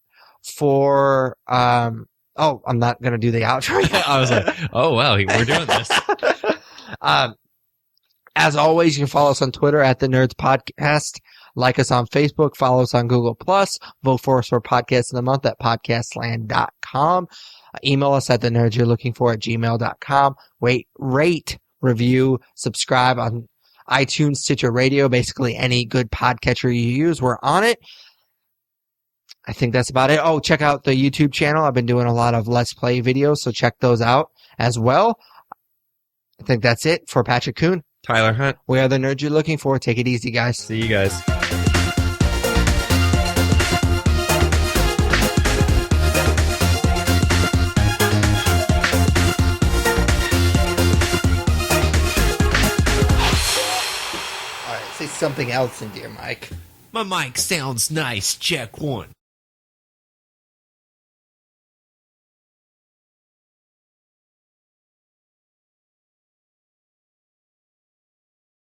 For I'm not gonna do the outro yet. I was like, oh wow, we're doing this. As always, you can follow us on Twitter at The Nerds Podcast. Like us on Facebook. Follow us on Google+. Vote for us for Podcast of the Month at podcastland.com. Email us at thenerdsyou'relooking@gmail.com. Rate, review, subscribe on iTunes, Stitcher Radio, basically any good podcatcher you use. We're on it. I think that's about it. Oh, check out the YouTube channel. I've been doing a lot of Let's Play videos, so check those out as well. I think that's it for Patrick Kuhn. Tyler Hunt. We are the nerds you're looking for. Take it easy, guys. See you guys. All right, say something else into your mic. My mic sounds nice. Check one.